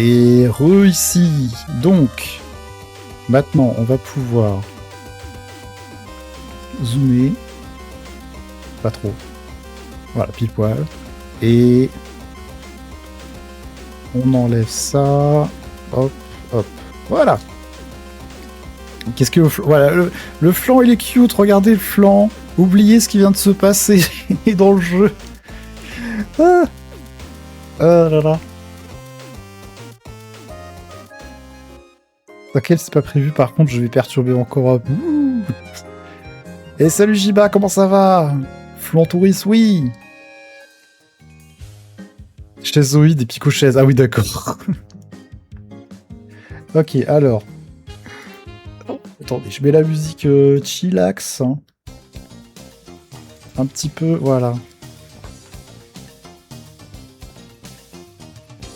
Et ici. Donc, maintenant, on va pouvoir zoomer. Pas trop. Voilà, pile poil. Et on enlève ça. Hop, hop. Voilà. Qu'est-ce que... Voilà, le flanc, il est cute. Regardez le flanc. Oubliez ce qui vient de se passer dans le jeu. Ah, ah là là. Ok, c'est pas prévu. Par contre, je vais perturber encore un peu. Et salut Jiba, comment ça va? Flan touriste, oui. Chaisoïde et pico-chaise. Ah oui, d'accord. Ok, alors. Attendez, je mets la musique chillax. Hein. Un petit peu, voilà.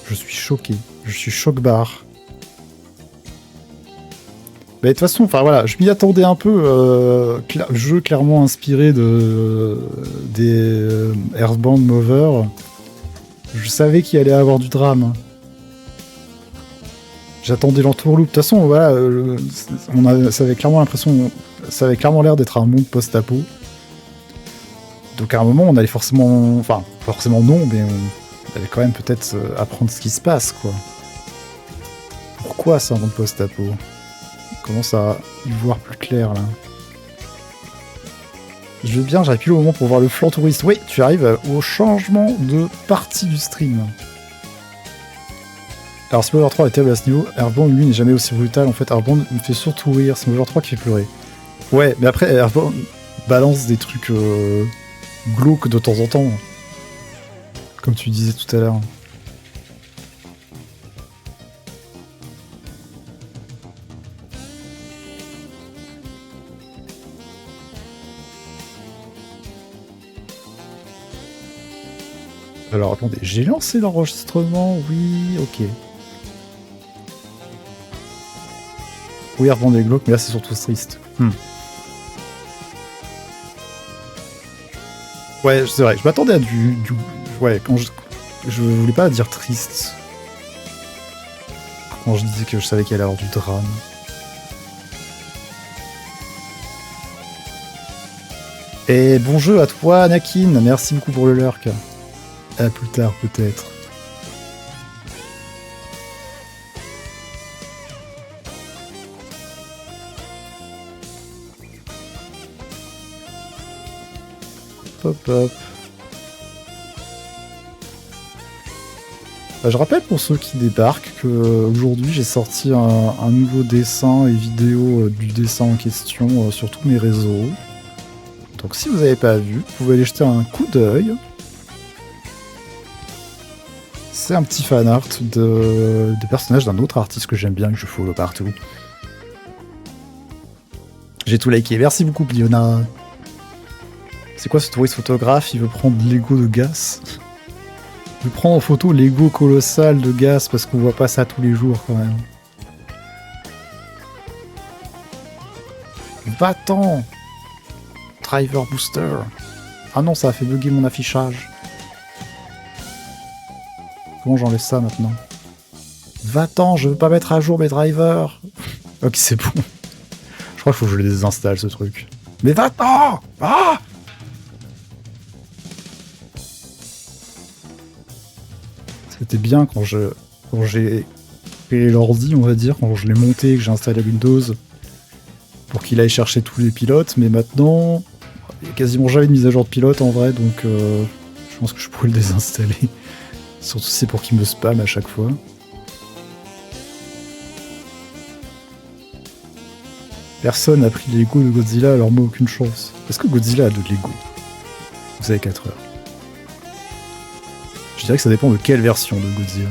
Je suis choqué. Je suis choc-barre. Mais de toute façon, enfin voilà, je m'y attendais un peu. Jeu clairement inspiré des Earthbound Mover. Je savais qu'il allait avoir du drame. J'attendais l'entourloupe. De toute façon, voilà, ça avait clairement l'impression, ça avait clairement l'air d'être un monde post-apo. Donc à un moment, on allait forcément, enfin forcément non, mais on allait quand même peut-être apprendre ce qui se passe, quoi. Pourquoi c'est un monde post-apo? On commence à y voir plus clair là. Je veux bien, j'arrive plus au moment pour voir le flanc touriste. Oui, tu arrives au changement de partie du stream. Alors Smover 3 est terrible à ce niveau. Earthbound, lui, n'est jamais aussi brutal. En fait, Earthbound me fait surtout rire. Smover 3 qui fait pleurer. Ouais, mais après, Earthbound balance des trucs glauques de temps en temps. Comme tu disais tout à l'heure. Alors attendez, j'ai lancé l'enregistrement, oui, ok. Oui, Earthbound est glauque, mais là c'est surtout triste. Ouais, c'est vrai, je m'attendais à du... Ouais, quand je voulais pas dire triste. Quand je disais que je savais qu'il allait y avoir du drame. Et bon jeu à toi, Anakin, merci beaucoup pour le lurk. À plus tard, peut-être. Hop hop. Je rappelle pour ceux qui débarquent que aujourd'hui j'ai sorti un nouveau dessin et vidéo du dessin en question sur tous mes réseaux. Donc si vous n'avez pas vu, vous pouvez aller jeter un coup d'œil. C'est un petit fan art de personnages d'un autre artiste que j'aime bien, que je follow partout. J'ai tout liké. Merci beaucoup, Bliona. C'est quoi ce touriste photographe? Il veut prendre l'ego de Gas. Il veut prendre en photo l'ego colossal de Gas parce qu'on voit pas ça tous les jours quand même. Va-t'en! Driver Booster. Ah non, ça a fait bugger mon affichage. Comment j'enlève ça maintenant? Va-t'en, je veux pas mettre à jour mes drivers. Ok, c'est bon. Je crois qu'il faut que je les désinstalle ce truc. Mais va-t'en! Ah! C'était bien quand j'ai fait l'ordi, on va dire, quand je l'ai monté, que j'ai installé Windows pour qu'il aille chercher tous les pilotes, mais maintenant, il n'y a quasiment jamais de mise à jour de pilote en vrai, donc je pense que je pourrais le désinstaller. Surtout si c'est pour qu'il me spam à chaque fois. Personne n'a pris Lego de Godzilla, alors moi aucune chance. Est-ce que Godzilla a de Lego? Vous avez 4 heures. Je dirais que ça dépend de quelle version de Godzilla.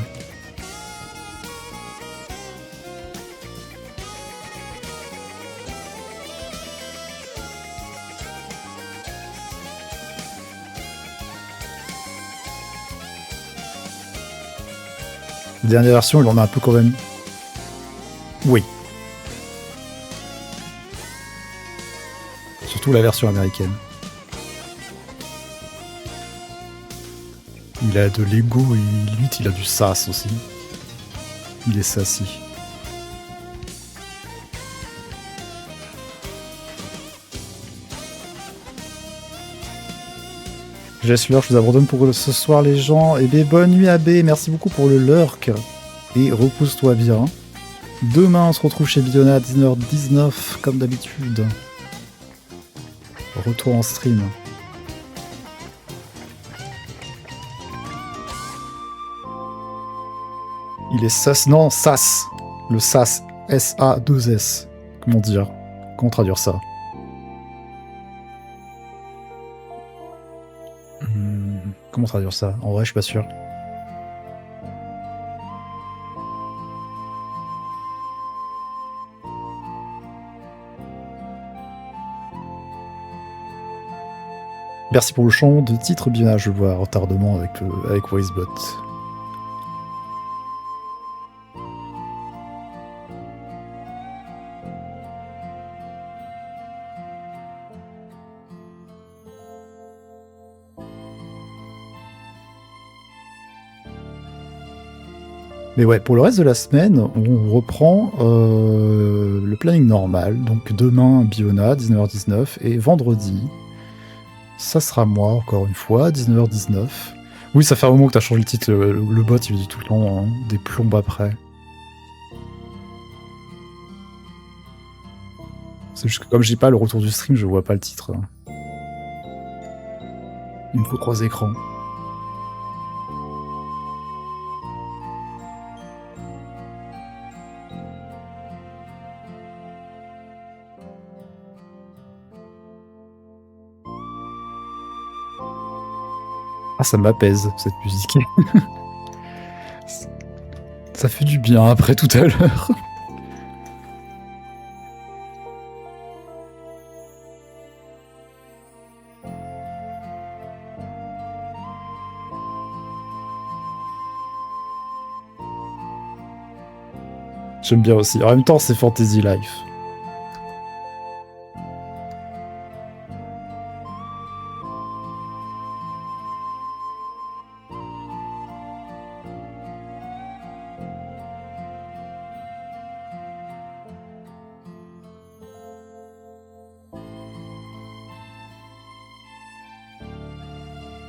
La dernière version, il en a un peu quand même. Oui. Surtout la version américaine. Il a de l'ego et limite il a du sas aussi. Il est sassy. J'espère, je vous abandonne pour ce soir les gens. Et bien bonne nuit AB, merci beaucoup pour le lurk. Et repose-toi bien. Demain on se retrouve chez Biona à 19h19 comme d'habitude. Retour en stream. Il est sas, non, sas. Le sas, S-A-2-S. Comment dire? Comment traduire ça? Comment traduire ça? En vrai, je suis pas sûr. Merci pour le chant de titre, bien, je vois retardement avec VoiceBot. Mais ouais, pour le reste de la semaine, on reprend le planning normal. Donc demain, Biona, 19h19, et vendredi, ça sera moi, encore une fois, 19h19. Oui, ça fait un moment que t'as changé le titre, le bot, il dit tout le temps hein, des plombes après. C'est juste que comme j'ai pas le retour du stream, je vois pas le titre. Il me faut 3 écrans. Ah, ça m'apaise, cette musique. Ça fait du bien après tout à l'heure. J'aime bien aussi. En même temps, c'est Fantasy Life.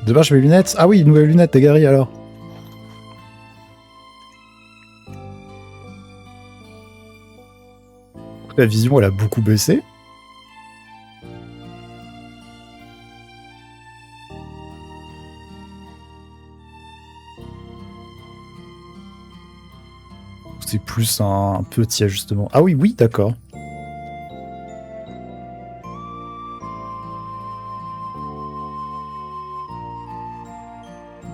Demain, je mets les lunettes. Ah oui, nouvelles lunettes, t'es Gary alors. La vision, elle a beaucoup baissé. C'est plus un petit ajustement. Ah oui, oui, d'accord.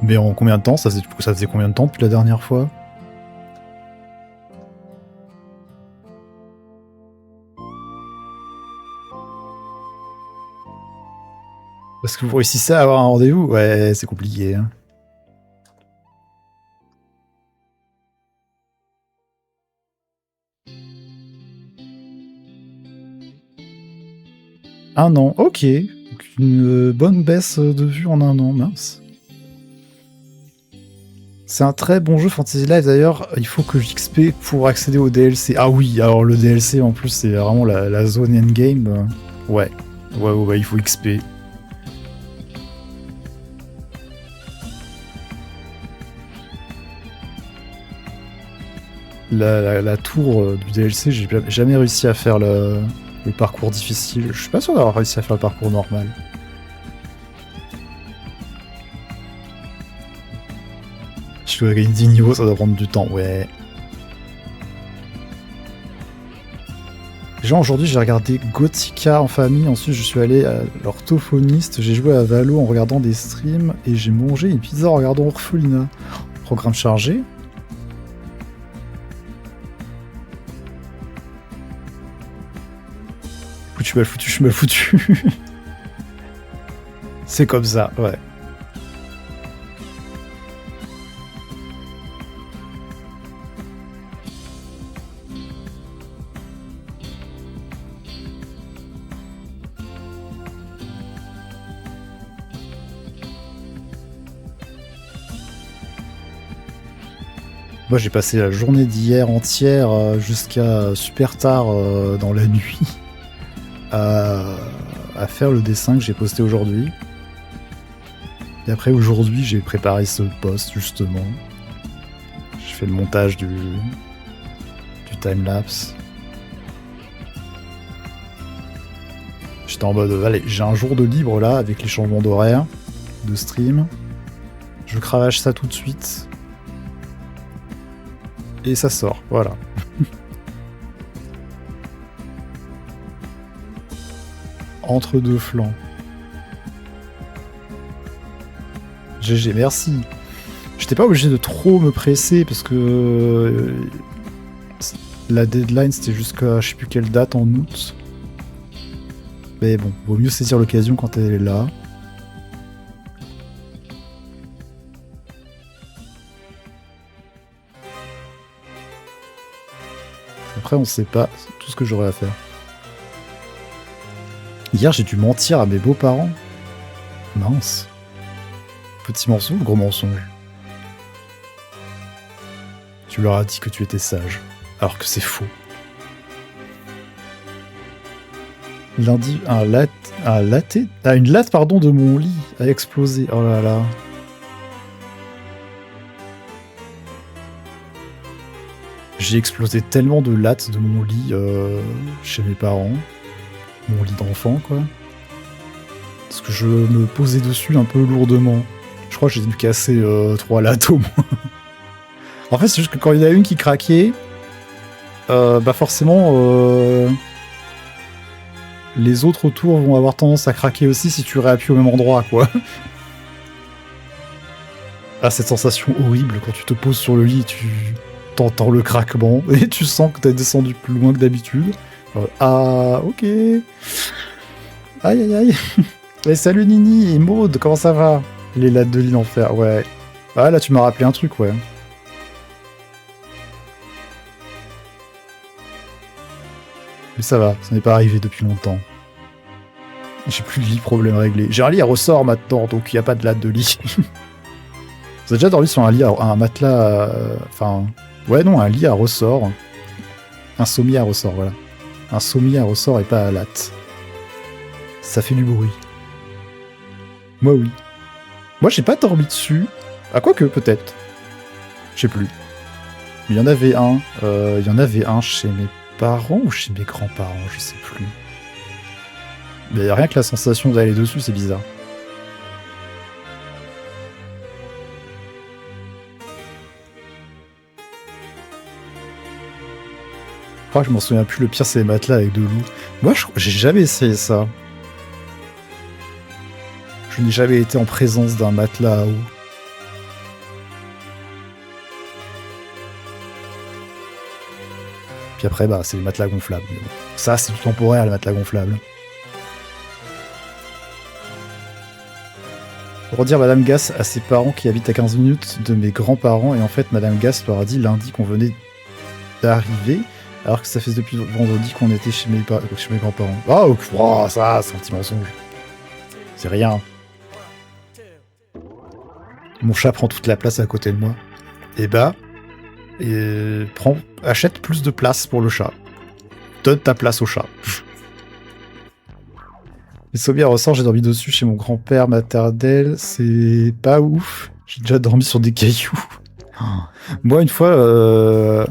Mais en combien de temps? Ça faisait combien de temps depuis la dernière fois? Parce que vous réussissez à avoir un rendez-vous? Ouais, c'est compliqué. Hein. Un an, ok. Donc une bonne baisse de vue en un an, mince. C'est un très bon jeu Fantasy Life d'ailleurs, il faut que j'XP pour accéder au DLC. Ah oui, alors le DLC en plus c'est vraiment la zone endgame. Ouais, il faut XP. La tour du DLC, j'ai jamais réussi à faire le parcours difficile. Je suis pas sûr d'avoir réussi à faire le parcours normal. Je dois gagner 10 niveaux, ça doit prendre du temps, ouais. Genre aujourd'hui j'ai regardé Gothica en famille, ensuite je suis allé à l'orthophoniste, j'ai joué à Valo en regardant des streams et j'ai mangé une pizza en regardant Orphelina. Programme chargé. Je suis mal foutu. C'est comme ça, ouais. Moi, j'ai passé la journée d'hier entière jusqu'à super tard dans la nuit à faire le dessin que j'ai posté aujourd'hui. Et après, aujourd'hui, j'ai préparé ce post, justement. Je fais le montage du timelapse. J'étais en mode, allez, j'ai un jour de libre là, avec les changements d'horaire, de stream. Je cravache ça tout de suite. Et ça sort, voilà. Entre deux flancs. GG, merci. J'étais pas obligé de trop me presser parce que la deadline c'était jusqu'à je sais plus quelle date en août. Mais bon, vaut mieux saisir l'occasion quand elle est là. Après, on sait pas tout ce que j'aurais à faire. Hier, j'ai dû mentir à mes beaux-parents. Mince. Petit mensonge ou gros mensonge? Tu leur as dit que tu étais sage, alors que c'est faux. Lundi, une latte pardon, de mon lit a explosé. Oh là là. J'ai explosé tellement de lattes de mon lit chez mes parents. Mon lit d'enfant, quoi. Parce que je me posais dessus un peu lourdement. Je crois que j'ai dû casser 3 lattes au moins. En fait, c'est juste que quand il y en a une qui craquait, bah forcément, les autres autour vont avoir tendance à craquer aussi si tu réappuies au même endroit, quoi. Ah, cette sensation horrible quand tu te poses sur le lit, tu t'entends le craquement et tu sens que t'as descendu plus loin que d'habitude. Ah, ok. Aïe, aïe, aïe. Et salut Nini et Maud, comment ça va? Les lattes de lit en fer, ouais. Ah, là, tu m'as rappelé un truc, ouais. Mais ça va, ça n'est pas arrivé depuis longtemps. J'ai plus de lit, problème réglé. J'ai un lit à ressort maintenant, donc il n'y a pas de latte de lit. Vous avez déjà dormi sur un lit, un matelas... Enfin... ouais, non, un lit à ressort. Un sommier à ressort, voilà. Un sommier à ressort et pas à latte. Ça fait du bruit. Moi, oui. Moi, j'ai pas dormi dessus. Ah, quoique, peut-être. Je sais plus. Mais il y en avait un. Il y en avait un chez mes parents ou chez mes grands-parents, je sais plus. Mais rien que la sensation d'aller dessus, c'est bizarre. Je crois que je m'en souviens plus, le pire c'est les matelas avec de l'eau. Moi, j'ai jamais essayé ça. Je n'ai jamais été en présence d'un matelas à eau. Puis après, bah, c'est les matelas gonflables. Mais bon. Ça, c'est tout temporaire, les matelas gonflables. Pour dire Madame Gass à ses parents qui habitent à 15 minutes de mes grands-parents, et en fait, Madame Gass leur a dit lundi qu'on venait d'arriver, alors que ça fait depuis vendredi qu'on était chez mes grands-parents. Oh, ça, c'est un petit mensonge. C'est rien. Mon chat prend toute la place à côté de moi. Et bah, achète plus de place pour le chat. Donne ta place au chat. Les sommiers à ressort, j'ai dormi dessus chez mon grand-père maternel. C'est pas ouf. J'ai déjà dormi sur des cailloux. Moi, une fois,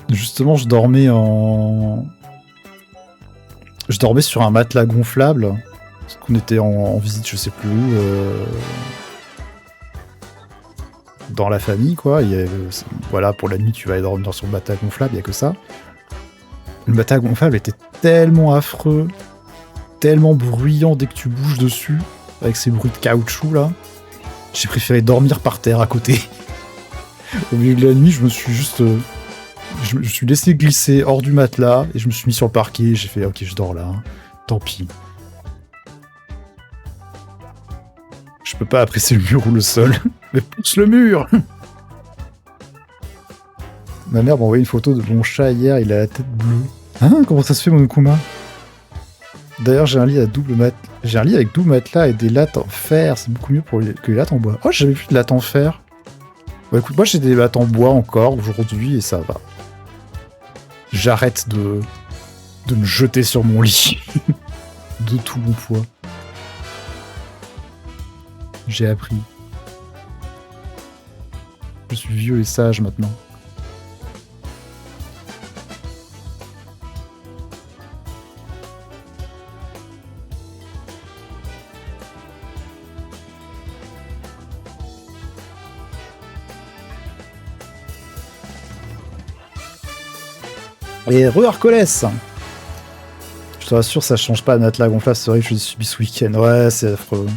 justement, je dormais sur un matelas gonflable. Parce qu'on était en visite, je sais plus où. Dans la famille, quoi. Voilà, pour la nuit, tu vas aller dormir sur le matelas gonflable, il n'y a que ça. Le matelas gonflable était tellement affreux, tellement bruyant dès que tu bouges dessus, avec ces bruits de caoutchouc, là. J'ai préféré dormir par terre à côté. Au milieu de la nuit, je me suis juste... je me suis laissé glisser hors du matelas, et je me suis mis sur le parquet, j'ai fait « Ok, je dors là, hein. Tant pis. » Je peux pas apprécier le mur ou le sol. Mais pousse le mur. Ma mère m'a envoyé une photo de mon chat hier, il a la tête bleue. Hein? Comment ça se fait, Monokuma? D'ailleurs, j'ai un lit avec double matelas et des lattes en fer. C'est beaucoup mieux que les lattes en bois. Oh, j'avais vu de lattes en fer. Bah écoute, moi j'ai des battes en bois encore aujourd'hui et ça va. J'arrête de me jeter sur mon lit de tout mon poids. J'ai appris. Je suis vieux et sage maintenant. Et re-Hercules. Je te rassure, ça change pas de matelas gonflable, c'est vrai que je l'ai subi ce week-end. Ouais, c'est affreux.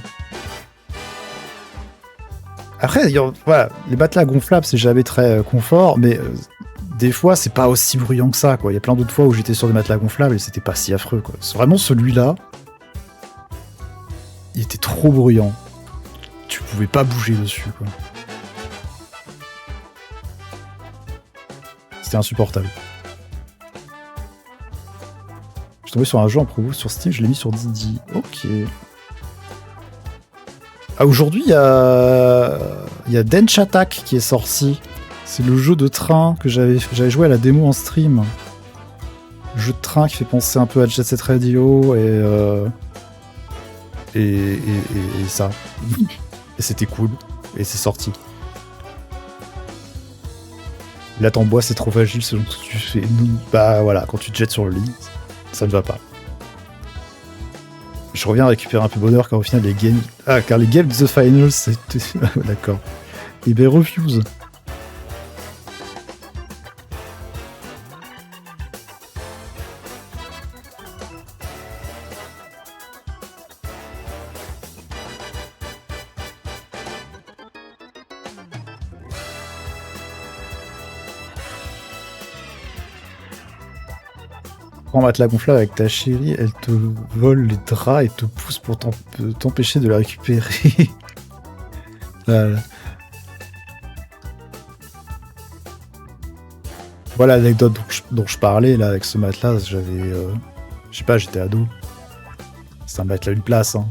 Après, voilà, les matelas gonflables, c'est jamais très confort, mais des fois, c'est pas aussi bruyant que ça, quoi. Il y a plein d'autres fois où j'étais sur des matelas gonflables et c'était pas si affreux, quoi. C'est vraiment celui-là, il était trop bruyant. Tu pouvais pas bouger dessus, quoi. C'était insupportable. Je suis tombé sur un jeu en promo sur Steam, je l'ai mis sur Didi. Ok. Ah, aujourd'hui, il y a Dench Attack qui est sorti. C'est le jeu de train que j'avais joué à la démo en stream. Le jeu de train qui fait penser un peu à Jet Set Radio et ça. Et c'était cool. Et c'est sorti. Là, ton bois, c'est trop fragile selon ce que tu fais. Bah voilà, quand tu te jettes sur le lit, ça ne va pas. Je reviens récupérer un peu bonheur car au final les games... Ah, car les games de The Finals, c'était... D'accord. Et ben refuse. Prends un matelas gonflable avec ta chérie, elle te vole les draps et te pousse pour t'empêcher de la récupérer. Voilà. Voilà l'anecdote dont je parlais là avec ce matelas, j'avais... je sais pas, j'étais ado. C'est un matelas une place, hein.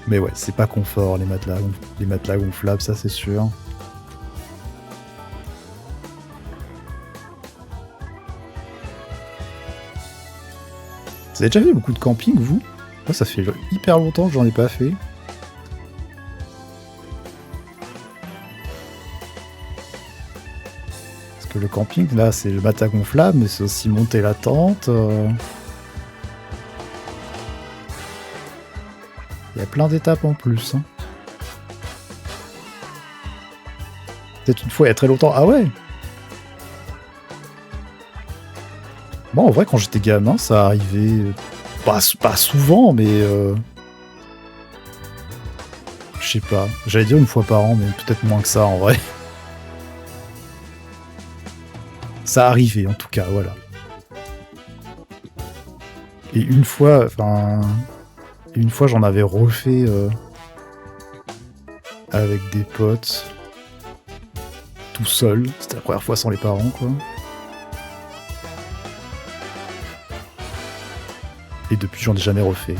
Mais ouais, c'est pas confort les matelas gonflables, ça c'est sûr. Vous avez déjà fait beaucoup de camping, vous? Moi, ça fait hyper longtemps que j'en ai pas fait. Parce que le camping, là, c'est le matelas gonflable, mais c'est aussi monter la tente. Il y a plein d'étapes en plus. Hein. Peut-être une fois il y a très longtemps. Ah ouais. Moi, en vrai, quand j'étais gamin, ça arrivait pas souvent, mais je sais pas. J'allais dire une fois par an, mais peut-être moins que ça en vrai. Ça arrivait en tout cas, voilà. Et une fois, j'en avais refait avec des potes, tout seul. C'était la première fois sans les parents, quoi. Et depuis, j'en ai jamais refait.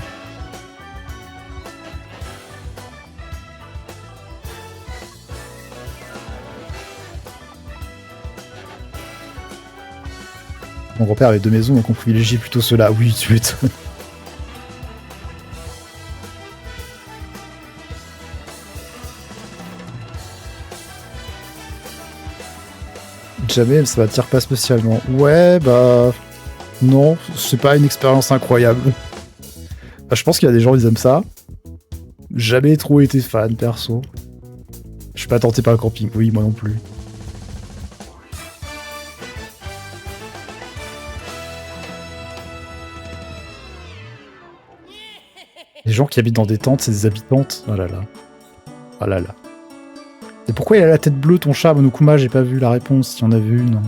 Mon grand-père avait 2 maisons, donc on privilégiait plutôt cela. Oui, tu m'étonnes. Jamais, ça m'attire pas spécialement. Ouais, bah... Non, c'est pas une expérience incroyable. Bah, je pense qu'il y a des gens qui aiment ça. Jamais trop été fan, perso. Je suis pas tenté par le camping. Oui, moi non plus. Les gens qui habitent dans des tentes, c'est des habitantes. Oh là là. Oh là là. Et pourquoi il a la tête bleue, ton chat, Monokuma? J'ai pas vu la réponse, s'il y en avait une.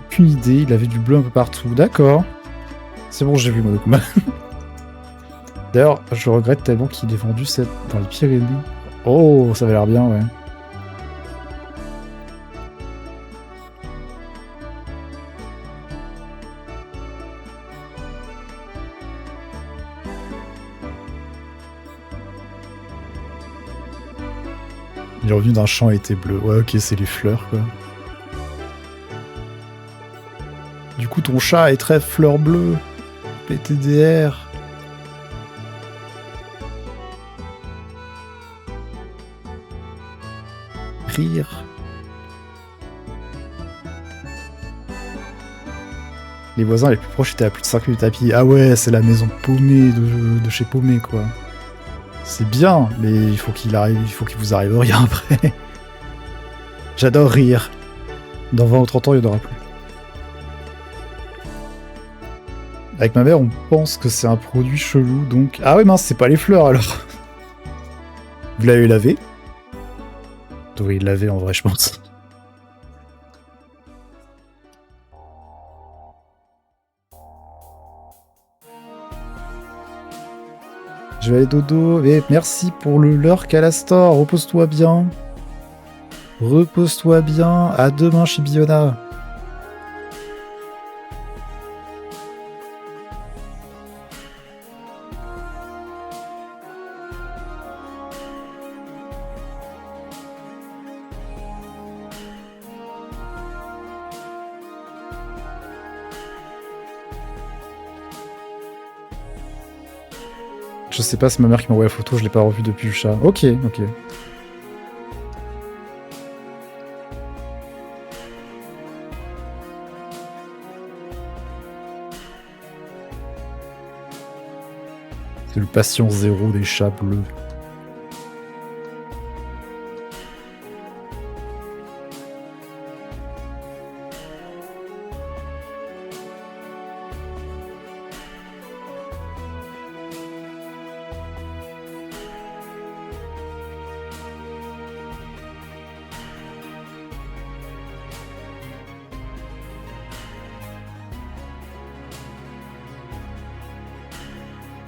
Aucune idée, il avait du bleu un peu partout. D'accord. C'est bon, j'ai vu Monokuma. D'ailleurs, je regrette tellement qu'il ait vendu cette dans les Pyrénées. Oh, ça avait l'air bien, ouais. Il est revenu d'un champ et était bleu. Ouais, ok, c'est les fleurs, quoi. Du coup, ton chat est très fleur bleue. PTDR. Rire. Les voisins les plus proches étaient à plus de 5 minutes à pied. Ah ouais, c'est la maison paumée de chez Paumé, quoi. C'est bien, mais il faut qu'il vous arrive rien après. J'adore rire. Dans 20 ou 30 ans, il n'y en aura plus. Avec ma mère, on pense que c'est un produit chelou, donc... Ah ouais, mince, c'est pas les fleurs, alors. Vous l'avez lavé? Vous devriez le laver, en vrai, je pense. Je vais aller dodo. Et merci pour le leurre Calastor. Repose-toi bien. Repose-toi bien. À demain chez Biona. Je sais pas, c'est ma mère qui m'a envoyé la photo, je l'ai pas revue depuis le chat. Ok, ok. C'est le patient zéro des chats bleus.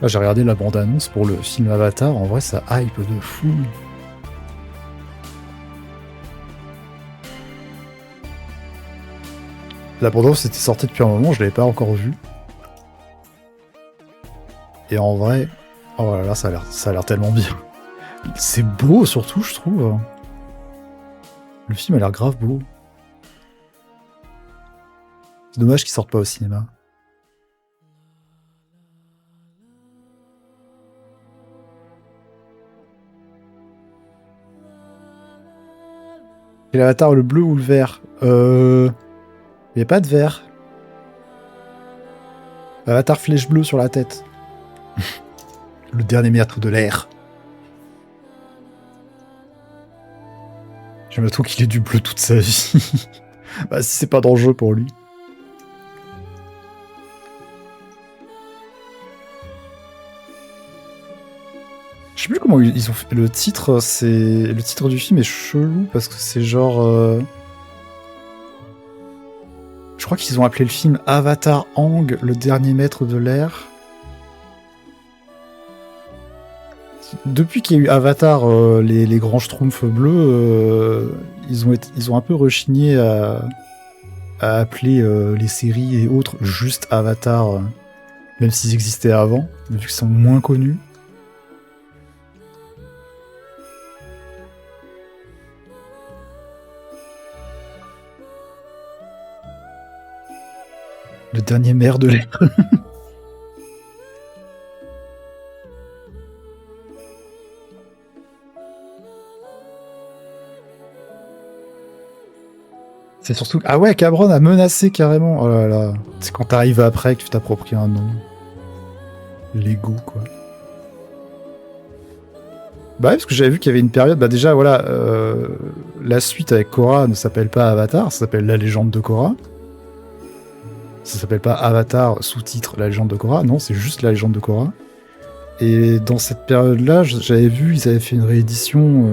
Là, j'ai regardé la bande-annonce pour le film Avatar. En vrai, ça hype de fou. La bande-annonce était sortie depuis un moment, je l'avais pas encore vue. Et en vrai, oh là là, ça a l'air tellement bien. C'est beau surtout, je trouve. Le film a l'air grave beau. C'est dommage qu'il sorte pas au cinéma. Et l'avatar, le bleu ou le vert? Il n'y a pas de vert. Avatar flèche bleue sur la tête. Le dernier maître de l'air. J'aime tout qu'il ait du bleu toute sa vie. Bah, si c'est pas dangereux pour lui. Je sais plus comment ils ont fait. Le titre, le titre du film est chelou parce que c'est genre. Je crois qu'ils ont appelé le film Avatar Aang, le dernier maître de l'air. Depuis qu'il y a eu Avatar, les grands schtroumpfs bleus, ils ont un peu rechigné à appeler les séries et autres juste Avatar, même s'ils existaient avant, vu qu'ils sont moins connus. Le dernier maire de l'air. C'est surtout... Ah ouais, Cabron a menacé carrément. Oh là là. C'est quand t'arrives après que tu t'appropries un nom. Lego, quoi. Bah ouais, parce que j'avais vu qu'il y avait une période... Bah déjà, voilà, la suite avec Korra ne s'appelle pas Avatar, ça s'appelle La Légende de Korra. Ça s'appelle pas Avatar, sous-titre La Légende de Korra. Non, c'est juste La Légende de Korra. Et dans cette période-là, j'avais vu, ils avaient fait une réédition...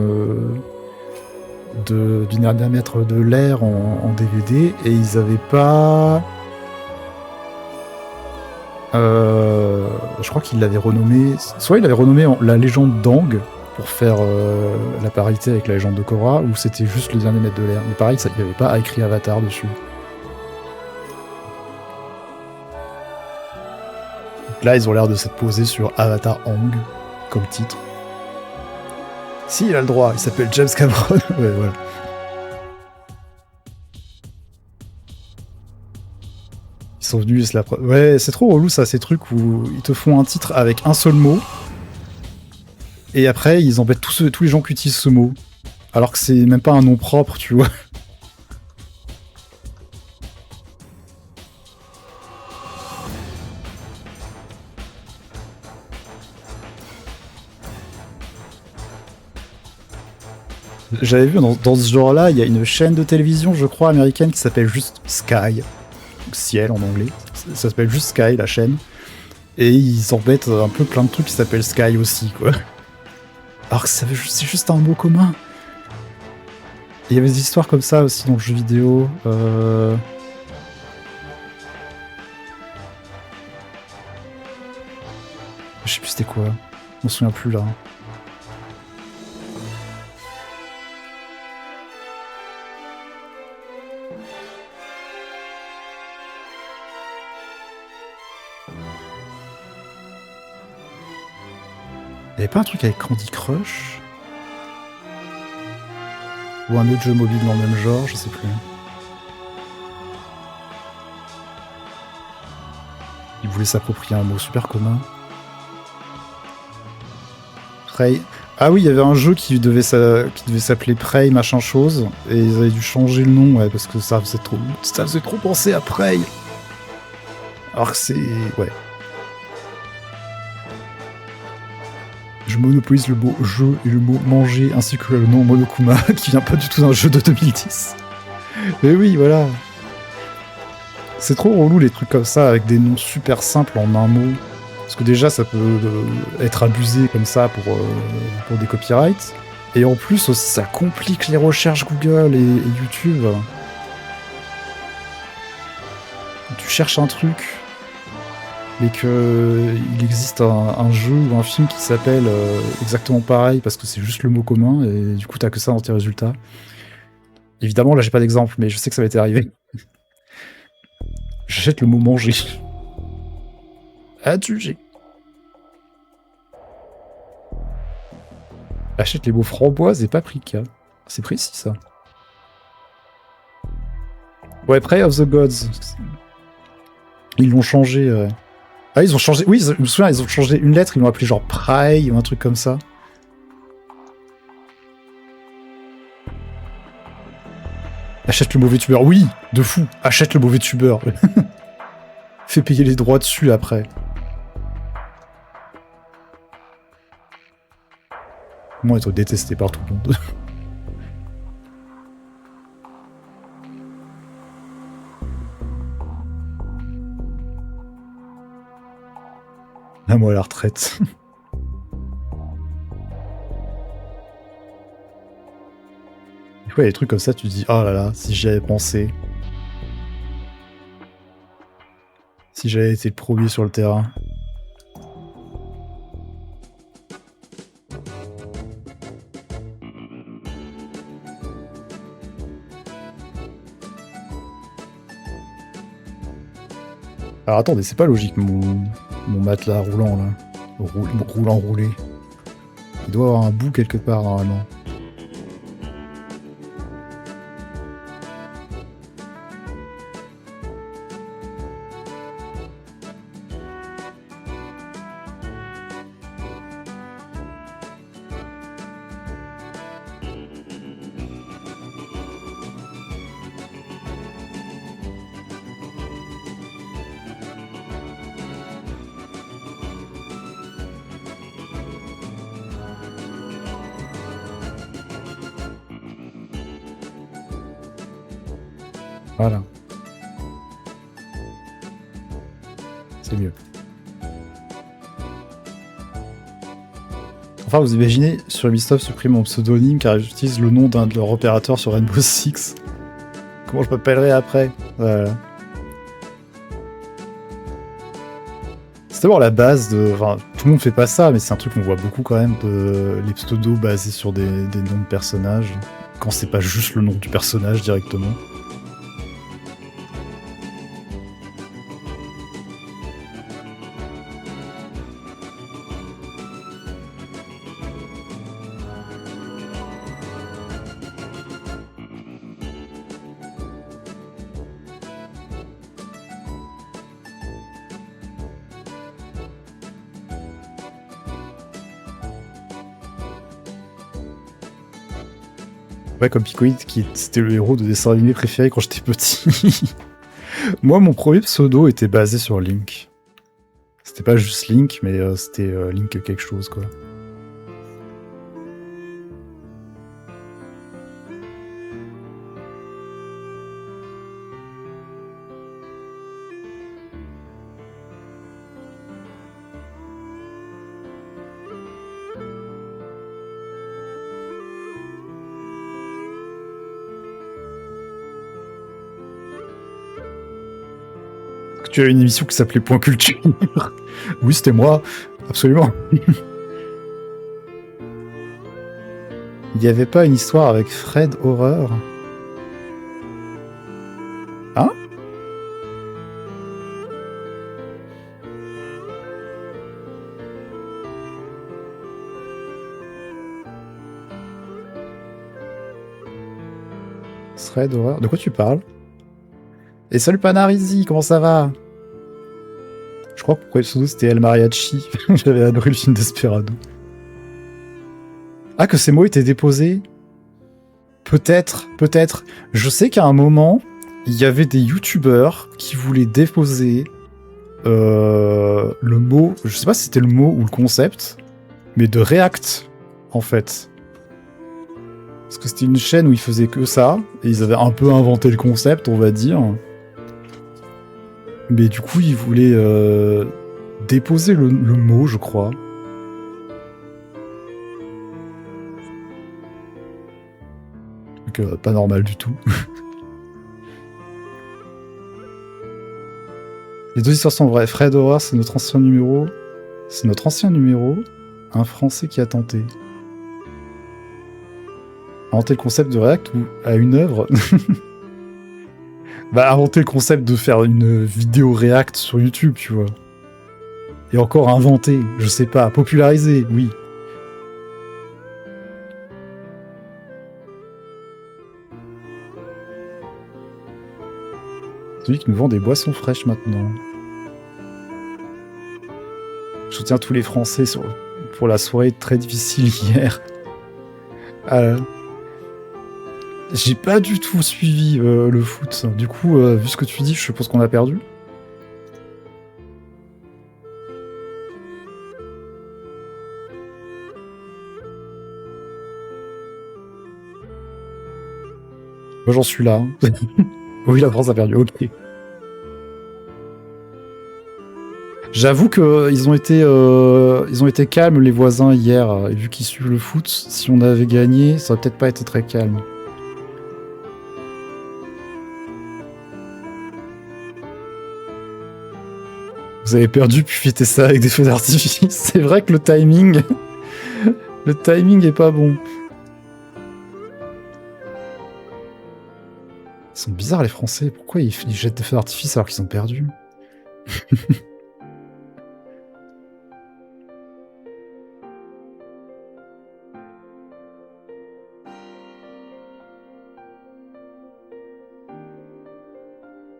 du dernier maître de l'air en DVD et ils avaient pas. Je crois qu'ils l'avaient renommé. Soit il avait renommé la légende d'Aang pour faire la parité avec la légende de Korra, ou c'était juste le dernier maître de l'air. Mais pareil, il n'y avait pas écrit Avatar dessus. Donc là, ils ont l'air de s'être posés sur Avatar Aang comme titre. Si, il a le droit, il s'appelle James Cameron. Ouais, voilà. Ils sont venus, c'est la preuve. Ouais, c'est trop relou ça, ces trucs où ils te font un titre avec un seul mot, et après ils embêtent tous les gens qui utilisent ce mot. Alors que c'est même pas un nom propre, tu vois. J'avais vu dans ce genre-là, il y a une chaîne de télévision, je crois, américaine qui s'appelle juste Sky. Donc ciel en anglais. Ça s'appelle juste Sky, la chaîne. Et ils embêtent un peu plein de trucs qui s'appellent Sky aussi, quoi. Alors que c'est juste un mot commun. Il y avait des histoires comme ça aussi dans le jeu vidéo. Je sais plus c'était quoi. Je m'en souviens plus là. Il y avait pas un truc avec Candy Crush? Ou un autre jeu mobile dans le même genre, je sais plus. Ils voulaient s'approprier un mot super commun. Prey. Ah oui, il y avait un jeu qui devait s'appeler Prey machin chose, et ils avaient dû changer le nom, ouais, parce que ça faisait trop penser à Prey. Alors que c'est... ouais. Je monopolise le mot jeu et le mot manger, ainsi que le nom Monokuma, qui vient pas du tout d'un jeu de 2010. Mais oui, voilà. C'est trop relou les trucs comme ça, avec des noms super simples en un mot. Parce que déjà, ça peut être abusé comme ça pour des copyrights. Et en plus, aussi, ça complique les recherches Google et YouTube. Tu cherches un truc, mais qu'il existe un jeu ou un film qui s'appelle exactement pareil, parce que c'est juste le mot commun, et du coup, t'as que ça dans tes résultats. Évidemment, là, j'ai pas d'exemple, mais je sais que ça va être arrivé. J'achète le mot manger. Adjugé. Achète les mots framboise et paprika. C'est précis, ça. Ouais, Prey of the Gods. Ils l'ont changé. Ah, ils ont changé. Oui, je me souviens, ils ont changé une lettre, ils l'ont appelé genre Prey ou un truc comme ça. Achète le mauvais tubeur. Oui, de fou. Achète le mauvais tubeur. Fais payer les droits dessus après. Comment être détesté par tout le monde. À moi la retraite. Des fois, il y a des trucs comme ça, tu te dis, oh là là, si j'y avais pensé. Si j'avais été le premier sur le terrain. Alors attendez, c'est pas logique mon matelas roulant là. Roulant roulé. Il doit avoir un bout quelque part normalement. Voilà. C'est mieux. Enfin, vous imaginez, sur Ubisoft supprime mon pseudonyme car j'utilise le nom d'un de leurs opérateurs sur Rainbow Six. Comment je m'appellerai après? Voilà. C'est d'abord la base de... Enfin, tout le monde fait pas ça, mais c'est un truc qu'on voit beaucoup quand même, de les pseudos basés sur des noms de personnages, quand c'est pas juste le nom du personnage directement. Ouais, comme Picoïd, c'était le héros de dessin animé préféré quand j'étais petit. Moi, mon premier pseudo était basé sur Link. C'était pas juste Link, mais c'était Link quelque chose, quoi. Tu as une émission qui s'appelait Point Culture. Oui, c'était moi, absolument. Il n'y avait pas une histoire avec Fred Horreur? Hein? Fred Horreur? De quoi tu parles? Et salut Panarizi, comment ça va? Je crois que pour le pseudo c'était El Mariachi. J'avais adoré le film Desperado. Ah, que ces mots étaient déposés? Peut-être, peut-être. Je sais qu'à un moment, il y avait des youtubeurs qui voulaient déposer le mot, je sais pas si c'était le mot ou le concept, mais de React, en fait. Parce que c'était une chaîne où ils faisaient que ça, et ils avaient un peu inventé le concept, on va dire. Mais du coup, ils voulaient déposer le mot, je crois. Donc, pas normal du tout. Les deux histoires sont vraies. Fred Horror, c'est notre ancien numéro. C'est notre ancien numéro. Un Français qui a tenté. Inventer le concept de React ou à une œuvre. Bah, inventer le concept de faire une vidéo React sur YouTube, tu vois. Et encore inventer, je sais pas. Populariser, oui. Celui qui nous vend des boissons fraîches maintenant. Je soutiens tous les Français pour la soirée très difficile hier. J'ai pas du tout suivi le foot. Du coup, vu ce que tu dis, je suppose qu'on a perdu. Moi, j'en suis là. Oui, la France a perdu, ok. J'avoue que ils ont été calmes, les voisins, hier. Et vu qu'ils suivent le foot, si on avait gagné, ça aurait peut-être pas été très calme. Vous avez perdu, puis fêtez ça avec des feux d'artifice. C'est vrai que le timing... le timing est pas bon. Ils sont bizarres, les Français. Pourquoi ils jettent des feux d'artifice alors qu'ils ont perdu?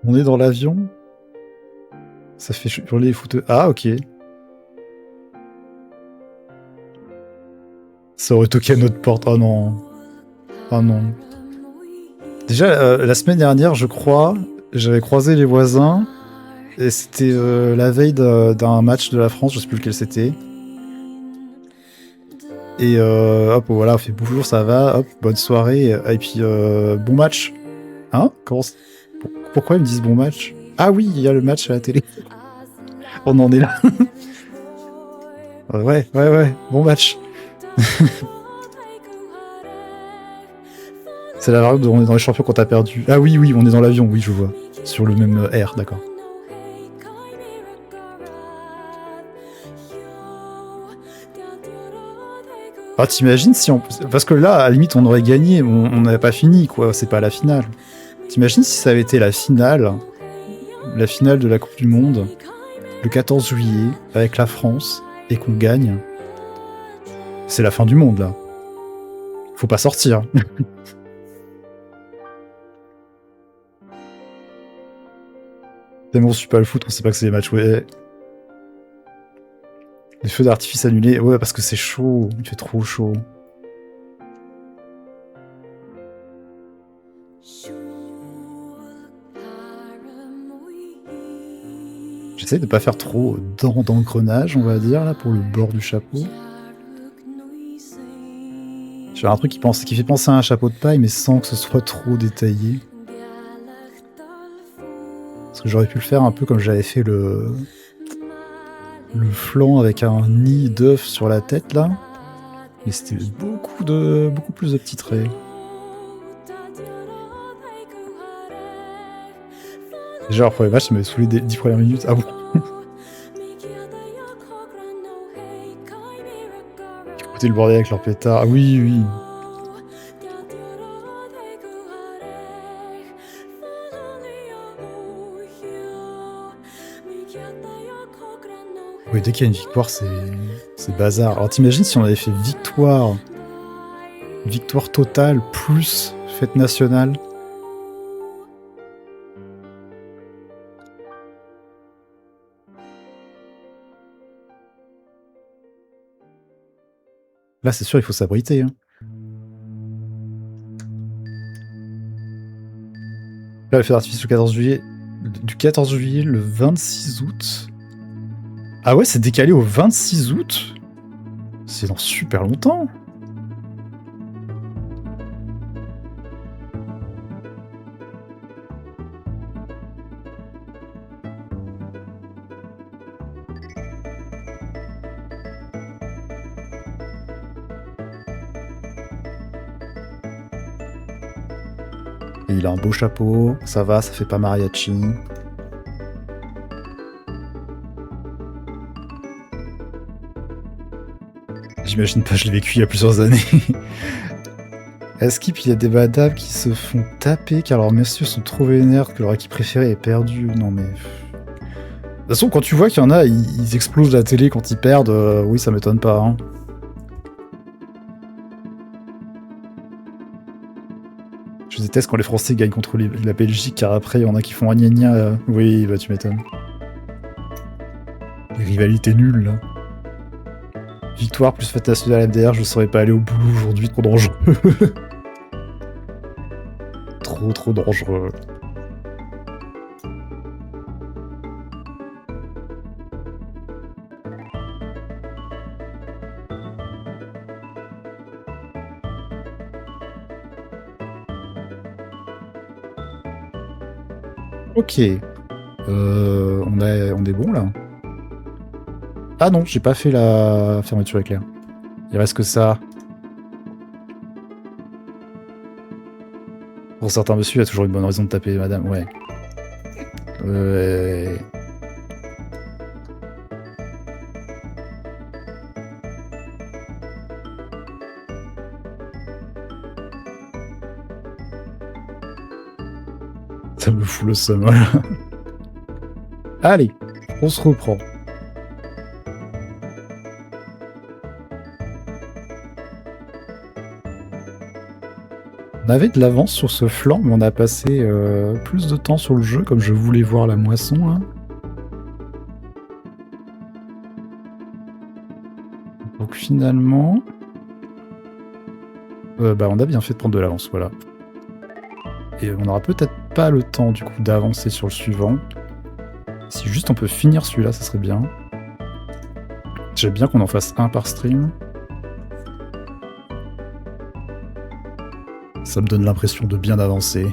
On est dans l'avion? Ça fait hurler les fouteux. Ah, ok. Ça aurait toqué à notre porte. Oh non. Oh non. Déjà, la semaine dernière, je crois, j'avais croisé les voisins. Et c'était la veille d'un match de la France, je sais plus lequel c'était. Et hop, voilà, on fait bonjour, ça va, hop, bonne soirée. Et puis, bon match. Hein? Pourquoi ils me disent bon match? Ah oui, il y a le match à la télé. On en est là. Ouais, bon match. C'est la variante où on est dans les champions quand t'as perdu. Ah oui, on est dans l'avion, oui, je vois. Sur le même air, d'accord. Ah, t'imagines si on... Parce que là, à la limite, on aurait gagné, on n'avait pas fini, quoi. C'est pas la finale. T'imagines si ça avait été la finale de la Coupe du Monde, le 14 juillet, avec la France, et qu'on gagne. C'est la fin du monde, là. Faut pas sortir. Tellement on suit pas le foot, on sait pas que c'est des matchs, ouais. Les feux d'artifice annulés, ouais, parce que c'est chaud, il fait trop chaud. J'essaie de pas faire trop d'engrenage, on va dire, là, pour le bord du chapeau. J'ai un truc qui fait penser à un chapeau de paille, mais sans que ce soit trop détaillé. Parce que j'aurais pu le faire un peu comme j'avais fait le flanc avec un nid d'œuf sur la tête, là. Mais c'était beaucoup plus de petits traits. Déjà, pour les vaches, ça m'avait saoulé des 10 premières minutes. Ah bon? Écoutez le bordel avec leur pétard. Ah oui, oui. Oui, dès qu'il y a une victoire, c'est bazar. Alors t'imagines si on avait fait victoire totale plus fête nationale. Là, c'est sûr, il faut s'abriter. Hein. Là, le feu d'artifice le 14 juillet. Du 14 juillet, le 26 août. Ah ouais, c'est décalé au 26 août. C'est dans super longtemps. Et il a un beau chapeau, ça va, ça fait pas mariachi. J'imagine pas, je l'ai vécu il y a plusieurs années. À Skip, il y a des madames qui se font taper car leurs messieurs sont trop vénères, que leur équipe préférée est perdue. Non mais... De toute façon, quand tu vois qu'il y en a, ils explosent la télé quand ils perdent, oui, ça m'étonne pas. Hein. Je déteste quand les Français gagnent contre la Belgique, car après, il y en a qui font un gna gna. Oui, bah tu m'étonnes. Les rivalités nulles, là. Victoire plus fête nationale MDR, je saurais pas aller au boulot aujourd'hui, trop dangereux. Trop dangereux. Ok. On est bon, là. Ah non, j'ai pas fait la fermeture éclair. Il reste que ça. Pour certains monsieur, il y a toujours une bonne raison de taper madame, ouais. Ça me fout le seum, voilà. Allez, on se reprend. On avait de l'avance sur ce flanc, mais on a passé plus de temps sur le jeu, comme je voulais voir la moisson, là. Donc finalement... bah on a bien fait de prendre de l'avance, voilà. Et on aura peut-être pas le temps, du coup, d'avancer sur le suivant. Si juste on peut finir celui-là, ça serait bien. J'aime bien qu'on en fasse un par stream. Ça me donne l'impression de bien avancer.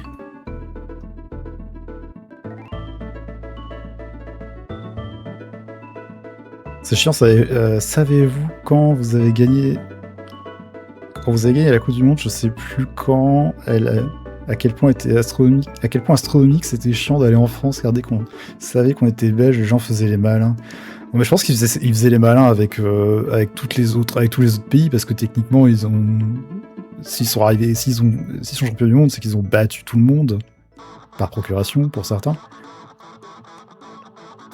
C'est chiant, savez-vous quand vous avez gagné... Quand vous avez gagné la Coupe du Monde, je sais plus quand, à quel point astronomique c'était chiant d'aller en France, regardez qu'on savait qu'on était belge, les gens faisaient les malins. Bon, mais je pense qu'ils faisaient les malins avec tous les autres pays, parce que techniquement s'ils sont champions du monde, c'est qu'ils ont battu tout le monde, par procuration pour certains.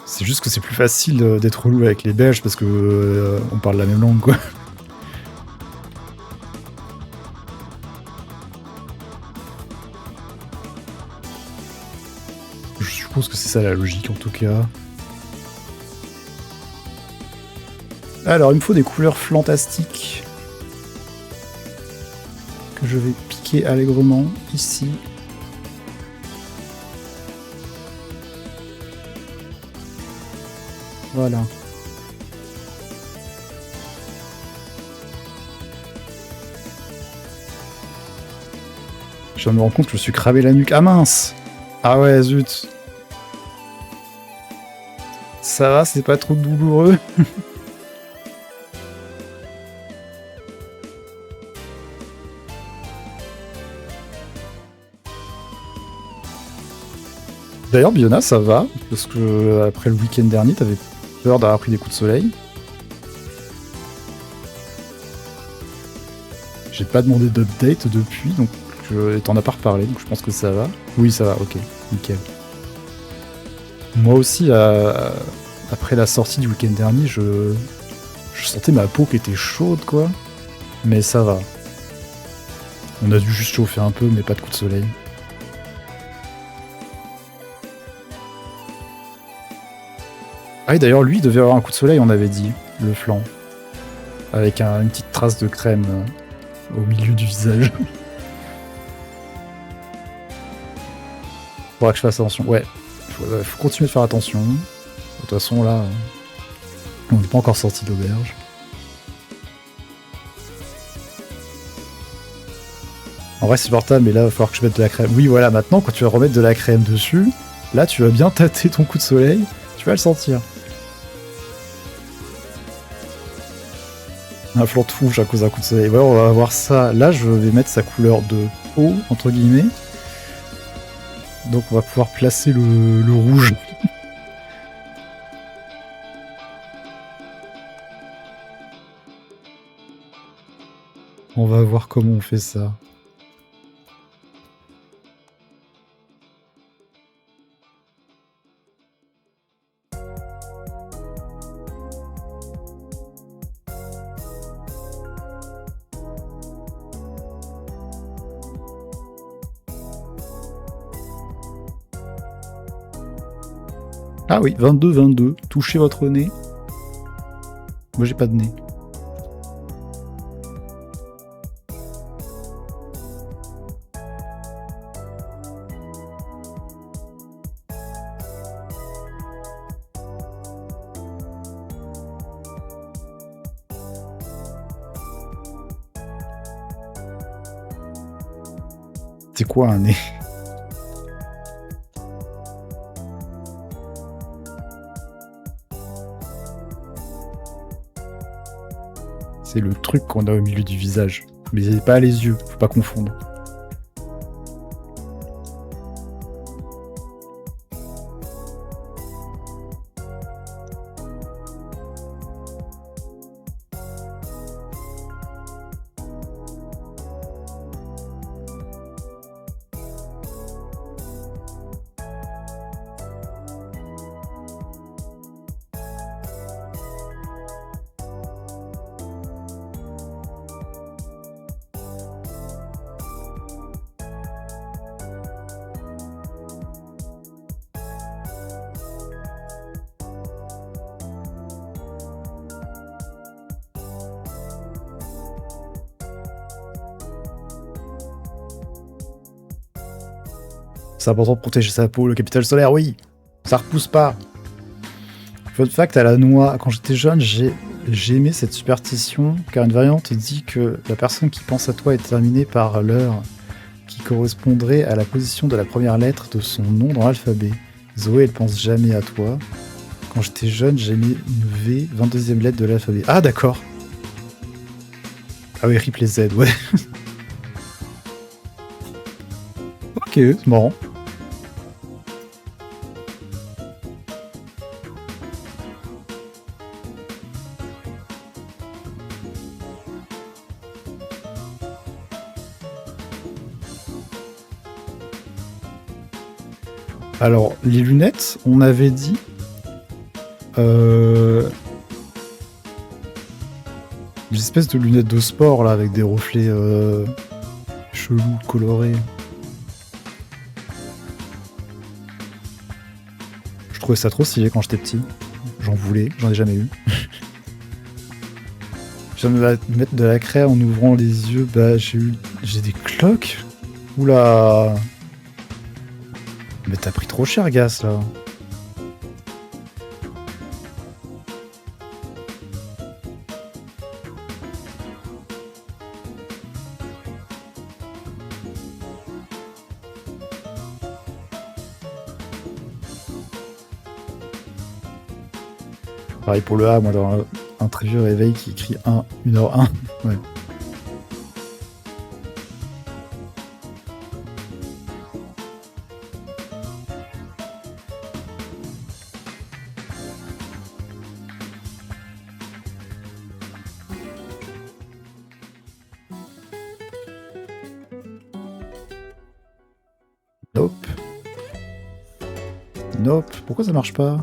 C'est juste que c'est plus facile d'être relou avec les Belges parce que on parle la même langue, quoi. Je suppose que c'est ça la logique en tout cas. Alors il me faut des couleurs fantastiques que je vais piquer allègrement ici. Voilà. Je viens de me rendre compte que je me suis cramé la nuque. Ah mince! Ah ouais, zut! Ça va, c'est pas trop douloureux? D'ailleurs, Biona, ça va, parce que après le week-end dernier, t'avais peur d'avoir pris des coups de soleil. J'ai pas demandé d'update depuis, donc t'en as pas reparlé, donc je pense que ça va. Oui, ça va, ok, nickel. Moi aussi, après la sortie du week-end dernier, je sentais ma peau qui était chaude, quoi. Mais ça va. On a dû juste chauffer un peu, mais pas de coups de soleil. Ah oui, d'ailleurs, lui, il devait avoir un coup de soleil, on avait dit, le flanc. Avec une petite trace de crème au milieu du visage. Faudra que je fasse attention. Ouais, faut continuer de faire attention. De toute façon, là, on n'est pas encore sorti de l'auberge. En vrai, c'est portable, mais là, il va falloir que je mette de la crème. Oui, voilà, maintenant, quand tu vas remettre de la crème dessus, là, tu vas bien tâter ton coup de soleil. Tu vas le sentir. Un flanc de rouge à cause d'un coup de soleil. Ouais, on va voir ça. Là, je vais mettre sa couleur de peau, entre guillemets. Donc, on va pouvoir placer le rouge. On va voir comment on fait ça. Ah oui, 22-22. Touchez votre nez. Moi, j'ai pas de nez. C'est quoi un nez? C'est le truc qu'on a au milieu du visage. Mais c'est pas les yeux, faut pas confondre. C'est important de protéger sa peau, le capital solaire, oui. Ça repousse pas. Fun fact, à la noix, quand j'étais jeune, j'ai aimé cette superstition, car une variante dit que la personne qui pense à toi est déterminée par l'heure qui correspondrait à la position de la première lettre de son nom dans l'alphabet. Zoé, elle pense jamais à toi. Quand j'étais jeune, j'ai mis une V, 22e lettre de l'alphabet. Ah, d'accord. Ah oui, rip les Z, ouais. Ok, c'est marrant. Alors, les lunettes, on avait dit... Des espèces de lunettes de sport, là, avec des reflets chelous, colorés. Je trouvais ça trop stylé quand j'étais petit. J'en voulais, j'en ai jamais eu. Je viens de mettre de la craie en ouvrant les yeux, bah j'ai des cloques. Oula. Mais t'as pris trop cher, Gas, là. Pareil pour le A, moi dans un très vieux réveil qui écrit 1h01. Ouais. Nope. Nope. Pourquoi ça marche pas?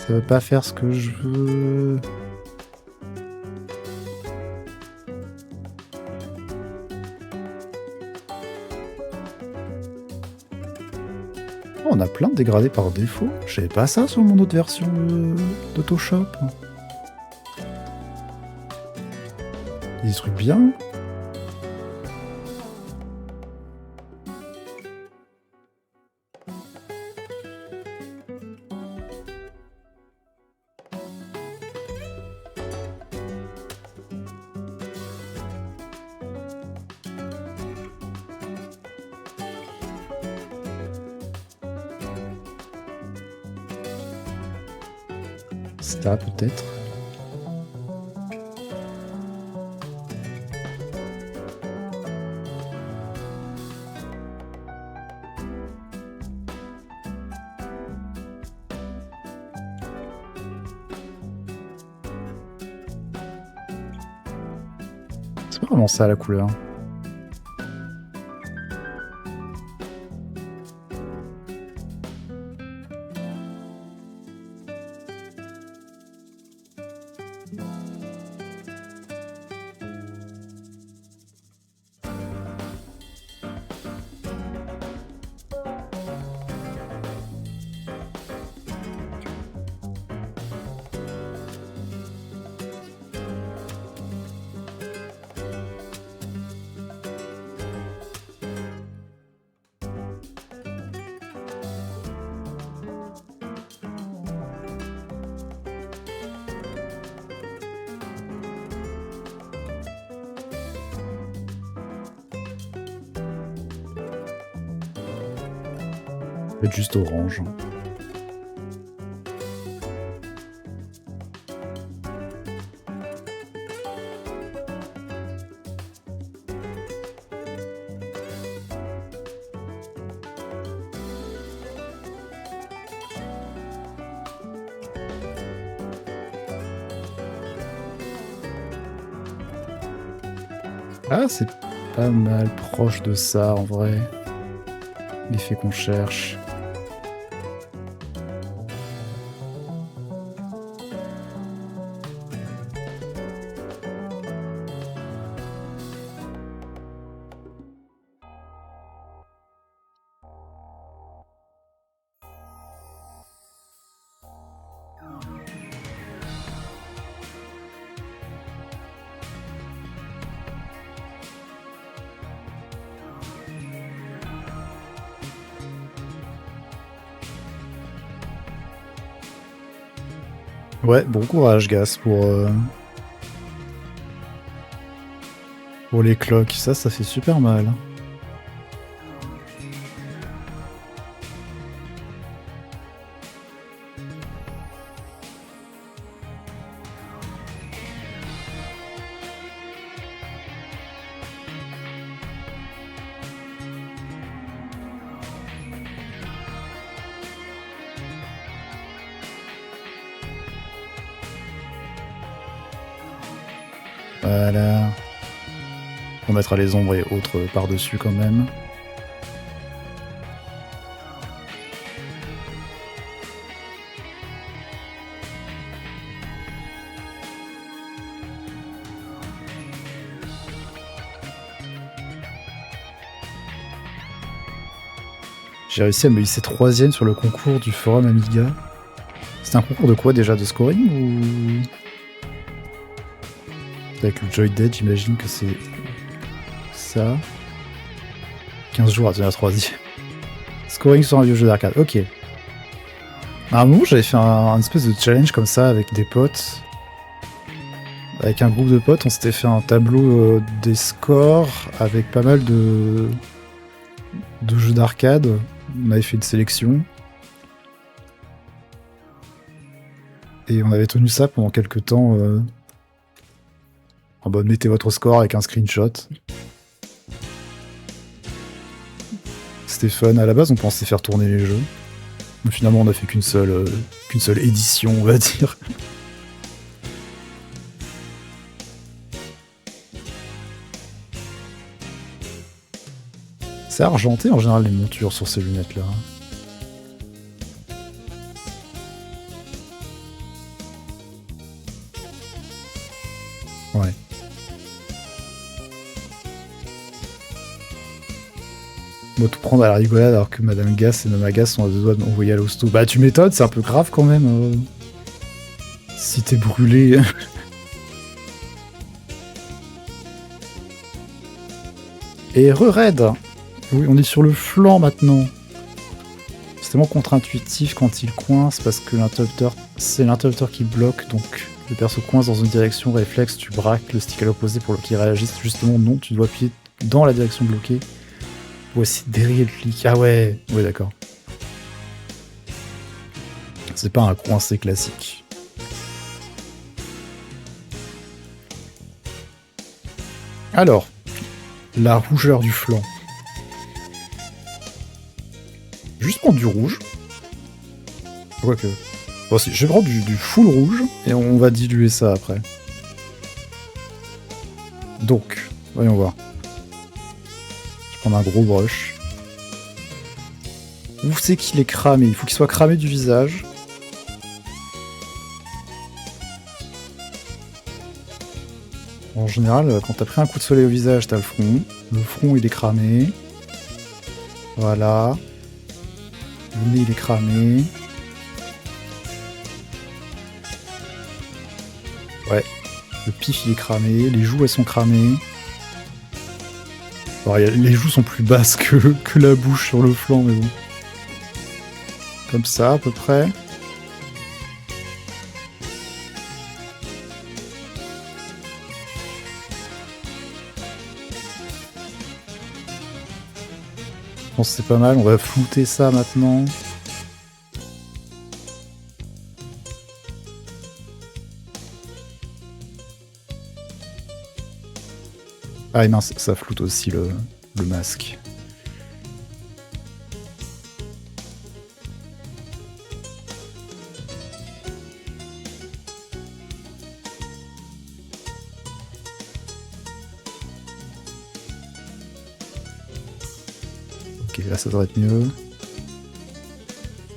Ça veut pas faire ce que je veux. Oh, on a plein de dégradés par défaut. J'avais pas ça sur mon autre version d'Autoshop. Des trucs bien. Ça peut-être. C'est pas vraiment ça la couleur. Peut-être juste orange. Ah, c'est pas mal proche de ça en vrai. L'effet qu'on cherche. Ouais, bon courage, Gas, pour les cloques. Ça fait super mal. Voilà. On mettra les ombres et autres par-dessus quand même. J'ai réussi à me hisser 3ème sur le concours du forum Amiga. C'est un concours de quoi déjà? De scoring ou... Avec le Joy Dead, j'imagine que c'est ça. 15 jours à tenir 3ème. Scoring sur un vieux jeu d'arcade, ok. À un moment, j'avais fait un espèce de challenge comme ça avec des potes. Avec un groupe de potes, on s'était fait un tableau des scores avec pas mal de jeux d'arcade. On avait fait une sélection. Et on avait tenu ça pendant quelques temps. En mode mettez votre score avec un screenshot. C'était fun. À la base, on pensait faire tourner les jeux. Mais finalement, on a fait qu'une seule édition, on va dire. C'est argenté en général les montures sur ces lunettes là. Ouais. Moi tout prendre à la rigolade alors que Madame Gas et Mama Gas sont à deux doigts de m'envoyer à l'hosto. Bah tu m'étonnes, c'est un peu grave quand même. Si t'es brûlé. Et re-raid. Oui, on est sur le flanc maintenant. C'est tellement contre-intuitif quand il coince parce que c'est l'interrupteur qui bloque, donc le perso coince dans une direction, réflexe, tu braques le stick à l'opposé pour qu'il réagisse. Justement, non, tu dois appuyer dans la direction bloquée pour essayer de dérayer le clic. Ah ouais, ouais d'accord. C'est pas un coincé classique. Alors, la rougeur du flanc. Juste prendre du rouge. Quoique. Bon, si, je vais prendre du full rouge et on va diluer ça après. Donc, voyons voir. Je vais prendre un gros brush. Où c'est qu'il est cramé? Il faut qu'il soit cramé du visage. En général, quand t'as pris un coup de soleil au visage, t'as le front. Le front, il est cramé. Voilà. Le nez, il est cramé. Ouais. Le pif, il est cramé. Les joues, elles sont cramées. Alors, les joues sont plus basses que la bouche sur le flanc, mais bon. Comme ça, à peu près. Je pense que c'est pas mal. On va flouter ça maintenant. Ah et mince, ça floute aussi le masque. Ok, là ça devrait être mieux.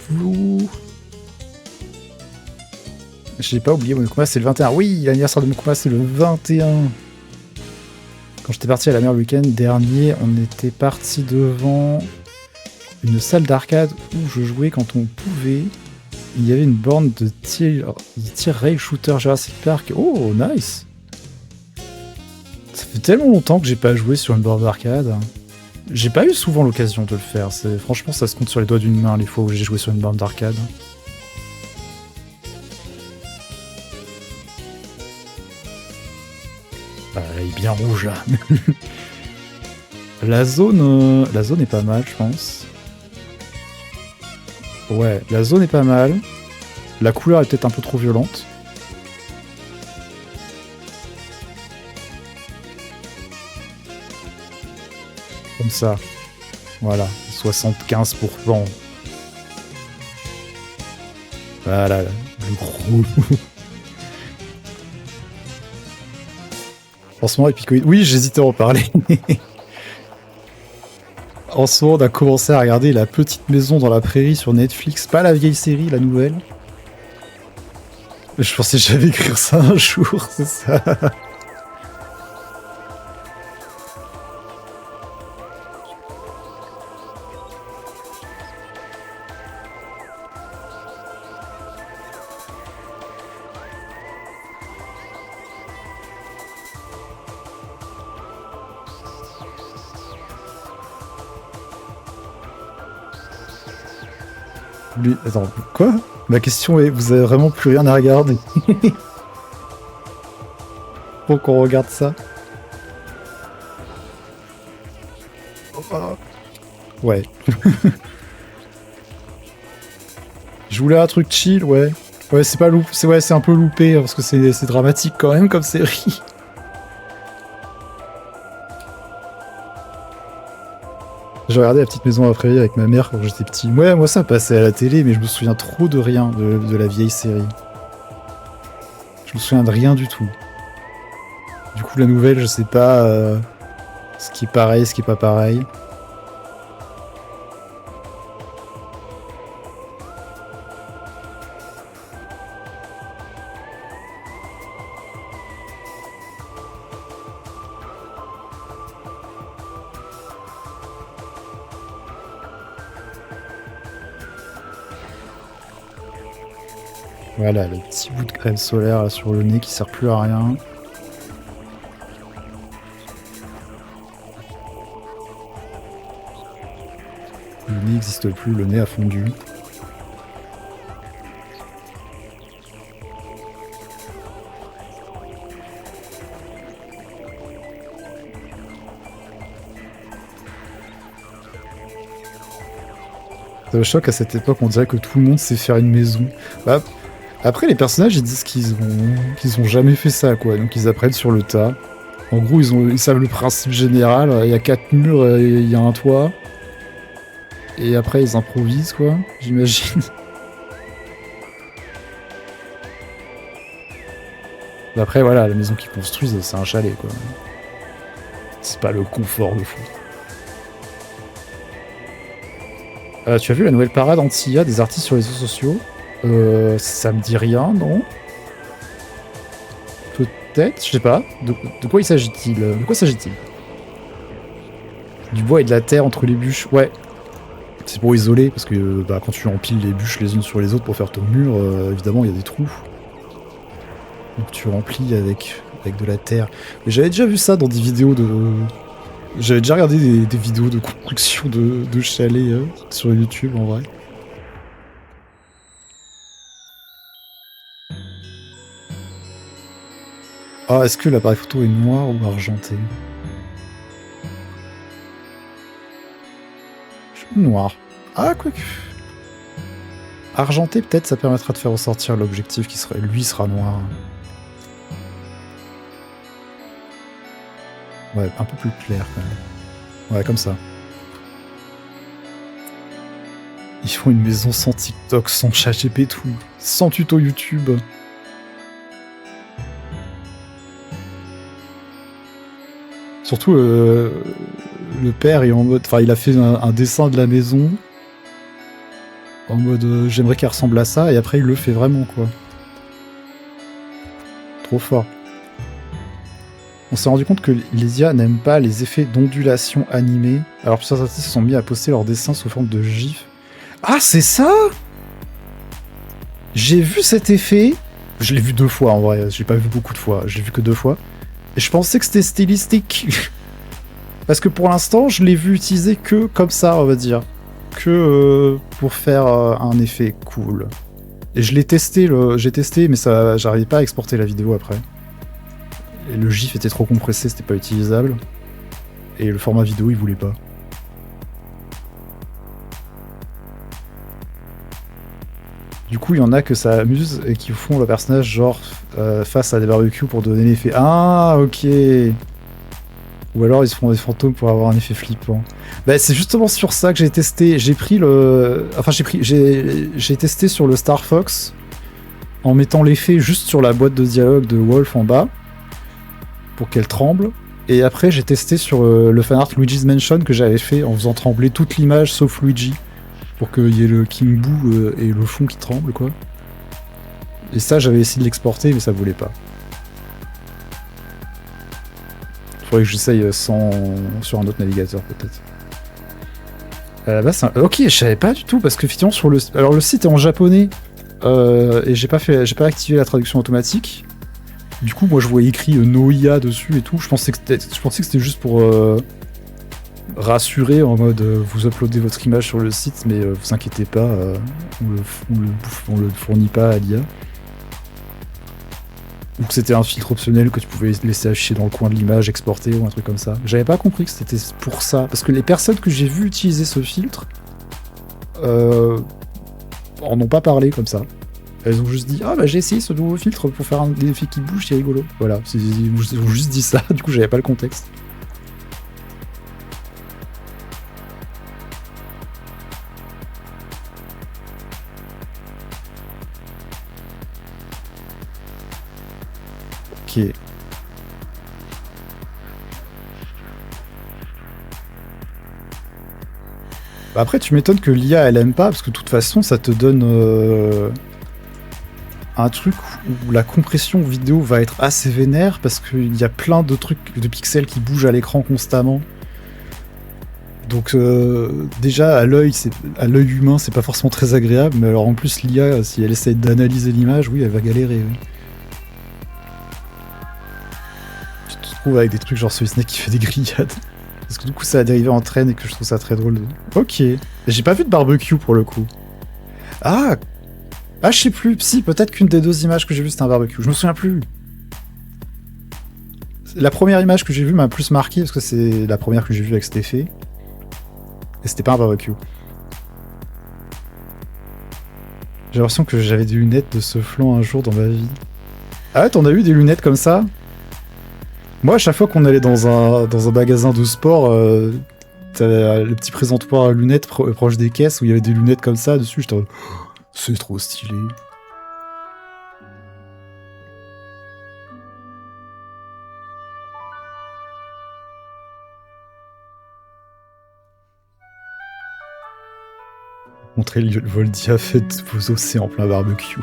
Flou. J'ai pas oublié, Monokuma c'est le 21. Oui, l'anniversaire de Monokuma c'est le 21. Quand j'étais parti à la mer le week-end dernier, on était parti devant une salle d'arcade où je jouais quand on pouvait. Il y avait une borne de tir rail shooter Jurassic Park. Oh, nice! Ça fait tellement longtemps que j'ai pas joué sur une borne d'arcade. J'ai pas eu souvent l'occasion de le faire. Franchement, ça se compte sur les doigts d'une main les fois où j'ai joué sur une borne d'arcade. Elle est bien rouge là. la zone est pas mal, je pense. Ouais, la zone est pas mal. La couleur est peut-être un peu trop violente. Comme ça. Voilà, 75%. Voilà, le gros. En ce moment, Epicoïd. Oui, j'hésitais à en parler. En ce moment, on a commencé à regarder La Petite Maison dans la Prairie sur Netflix. Pas la vieille série, la nouvelle. Je pensais que j'allais écrire ça un jour, c'est ça. Attends, quoi? Ma question est, vous avez vraiment plus rien à regarder? Faut qu'on regarde ça. Ouais. Je voulais un truc chill, ouais. Ouais, c'est pas c'est un peu loupé, parce que c'est dramatique quand même comme série. J'ai regardé La Petite Maison à Prairie avec ma mère quand j'étais petit. Ouais, moi ça passait à la télé, mais je me souviens trop de rien de la vieille série. Je me souviens de rien du tout. Du coup, la nouvelle, je sais pas ce qui est pareil, ce qui est pas pareil. Voilà, le petit bout de crème solaire là, sur le nez qui sert plus à rien. Le nez n'existe plus, le nez a fondu. Ça me choque à cette époque, on dirait que tout le monde sait faire une maison. Bah, après, les personnages, ils disent qu'ils ont jamais fait ça, quoi. Donc ils apprennent sur le tas. En gros, ils savent le principe général. Il y a 4 murs, et il y a un toit. Et après, ils improvisent, quoi. J'imagine. Après, voilà, la maison qu'ils construisent, c'est un chalet, quoi. C'est pas le confort de fou. Tu as vu la nouvelle parade anti-IA des artistes sur les réseaux sociaux? Ça me dit rien, non? Peut-être, je sais pas. De quoi il s'agit-il? De quoi s'agit-il? Du bois et de la terre entre les bûches, ouais. C'est pour isoler, parce que bah, quand tu empiles les bûches les unes sur les autres pour faire ton mur, évidemment, il y a des trous. Donc tu remplis avec de la terre. Mais j'avais déjà vu ça dans des vidéos de... J'avais déjà regardé des vidéos de construction de chalets sur YouTube, en vrai. Ah, est-ce que l'appareil photo est noir ou argenté? Noir. Ah, quoique. Argenté, peut-être, ça permettra de faire ressortir l'objectif qui serait... Lui sera noir. Ouais, un peu plus clair, quand même. Ouais, comme ça. Ils font une maison sans TikTok, sans ChatGPT, tout. Sans tuto YouTube. Surtout, le père est en mode... Enfin, il a fait un dessin de la maison. En mode, j'aimerais qu'elle ressemble à ça. Et après, il le fait vraiment, quoi. Trop fort. On s'est rendu compte que les IA n'aiment pas les effets d'ondulation animés. Alors plusieurs artistes se sont mis à poster leurs dessins sous forme de gif. Ah, c'est ça? J'ai vu cet effet. Je l'ai vu 2 fois, en vrai. J'ai pas vu beaucoup de fois. J'ai vu que 2 fois. Et je pensais que c'était stylistique. Parce que pour l'instant, je l'ai vu utiliser que comme ça, on va dire. Que pour faire un effet cool. Et je l'ai testé, j'ai testé, mais ça, j'arrivais pas à exporter la vidéo après. Et le GIF était trop compressé, c'était pas utilisable. Et le format vidéo, il voulait pas. Du coup, il y en a que ça amuse et qui font le personnage genre face à des barbecues pour donner l'effet. Ah, ok. Ou alors ils se font des fantômes pour avoir un effet flippant. Bah, c'est justement sur ça que j'ai testé. J'ai pris le... Enfin, j'ai testé sur le Star Fox en mettant l'effet juste sur la boîte de dialogue de Wolf en bas pour qu'elle tremble. Et après, j'ai testé sur le fanart Luigi's Mansion que j'avais fait en faisant trembler toute l'image sauf Luigi pour qu'il y ait le King Boo et le fond qui tremble, quoi. Et ça, j'avais essayé de l'exporter, mais ça voulait pas. Faudrait que j'essaye sur un autre navigateur, peut-être. Ok, je savais pas du tout, parce qu'effectivement, sur le... Alors, le site est en japonais, et j'ai pas activé la traduction automatique. Du coup, moi, je voyais écrit Noia dessus et tout. Je pensais que c'était juste pour rassurer, en mode vous uploadez votre image sur le site, mais vous inquiétez pas, on le fournit pas à l'IA. Ou que c'était un filtre optionnel que tu pouvais laisser afficher dans le coin de l'image, exporter ou un truc comme ça. J'avais pas compris que c'était pour ça. Parce que les personnes que j'ai vues utiliser ce filtre, en ont pas parlé comme ça. Elles ont juste dit, ah bah j'ai essayé ce nouveau filtre pour faire des effets qui bougent, c'est rigolo. Voilà, ils ont juste dit ça, du coup j'avais pas le contexte. Ok. Bah après, tu m'étonnes que l'IA elle aime pas, parce que de toute façon, ça te donne un truc où la compression vidéo va être assez vénère, parce qu'il y a plein de trucs, de pixels qui bougent à l'écran constamment. Donc déjà, à l'œil humain, c'est pas forcément très agréable, mais alors en plus, l'IA, si elle essaie d'analyser l'image, oui, elle va galérer. Oui. Tu te retrouves avec des trucs genre Solid Snake qui fait des grillades. Parce que du coup, ça a dérivé en traîne et que je trouve ça très drôle. Ok. J'ai pas vu de barbecue pour le coup. Ah, je sais plus. Si, peut-être qu'une des deux images que j'ai vues, c'était un barbecue. Je me souviens plus. La première image que j'ai vue m'a plus marqué parce que c'est la première que j'ai vue avec cet effet. Et c'était pas un barbecue. J'ai l'impression que j'avais des lunettes de ce flanc un jour dans ma vie. Ah ouais, t'en as eu des lunettes comme ça? Moi, à chaque fois qu'on allait dans un magasin de sport, t'avais le petit présentoir à lunettes proche des caisses où il y avait des lunettes comme ça dessus. J'étais en mode, oh, c'est trop stylé. Montrer le vol diaphète de vos os en plein barbecue.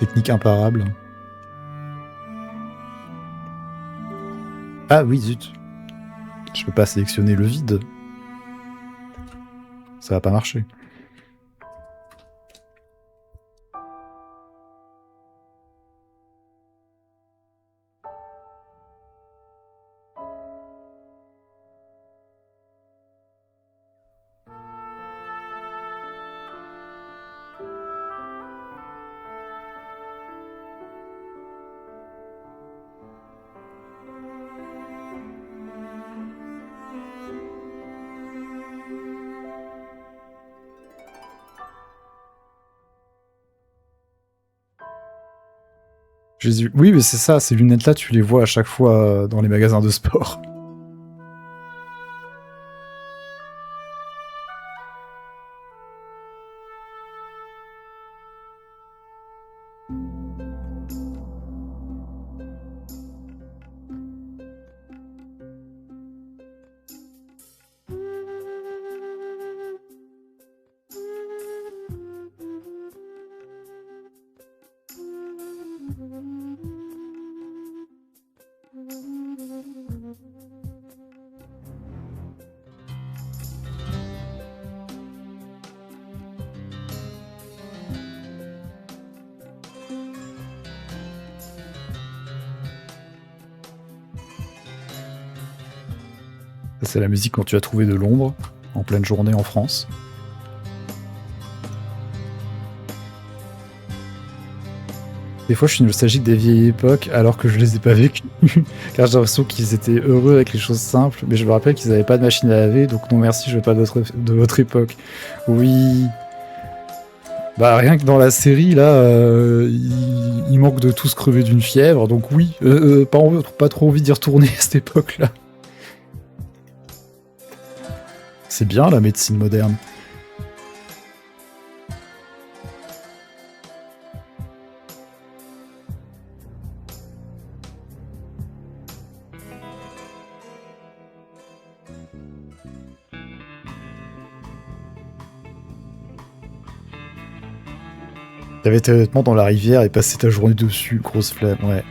Technique imparable. Ah oui, zut. Je peux pas sélectionner le vide. Ça va pas marcher. Jésus. Oui, mais c'est ça, ces lunettes-là, tu les vois à chaque fois dans les magasins de sport. C'est la musique quand tu as trouvé de l'ombre, en pleine journée en France. Des fois, je suis nostalgique des vieilles époques, alors que je les ai pas vécues. Car j'ai l'impression qu'ils étaient heureux avec les choses simples. Mais je me rappelle qu'ils n'avaient pas de machine à laver, donc non merci, je veux pas de votre époque. Oui. Bah rien que dans la série, là, il manque de tous crever d'une fièvre, donc oui, pas trop envie d'y retourner à cette époque-là. C'est bien la médecine moderne. T'avais tes vêtements dans la rivière et passé ta journée dessus, grosse flemme, ouais.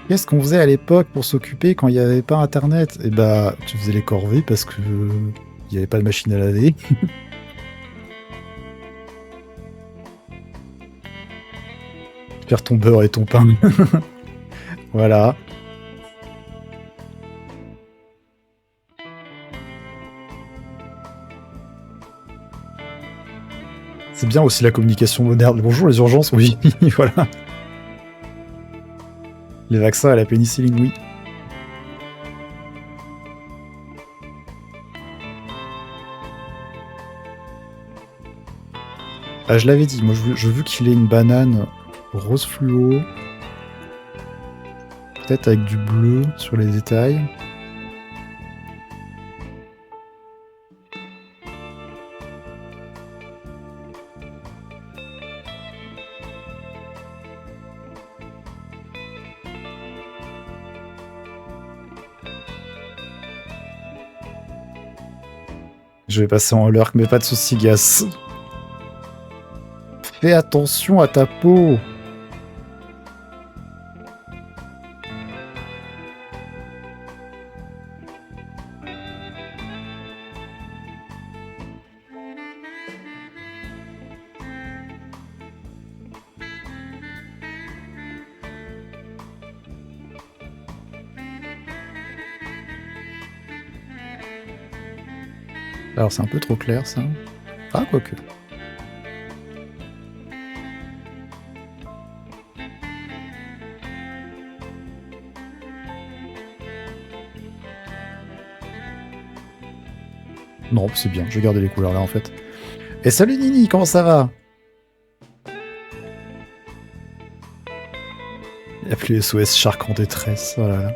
Qu'est-ce qu'on faisait à l'époque pour s'occuper quand il n'y avait pas internet? Eh bah, tu faisais les corvées parce que il n'y avait pas de machine à laver. Faire ton beurre et ton pain. Voilà. C'est bien aussi la communication moderne. Bonjour les urgences, oui, voilà. Les vaccins à la pénicilline, oui. Ah, je l'avais dit, moi je veux qu'il ait une banane rose fluo. Peut-être avec du bleu sur les détails. Je vais passer en lurk, mais pas de soucis, Gas. Fais attention à ta peau. Alors c'est un peu trop clair ça. Ah, quoique. Non, c'est bien, je vais garder les couleurs là en fait. Et salut Nini, comment ça va? Il y a plus SOS Shark en détresse, oh là là.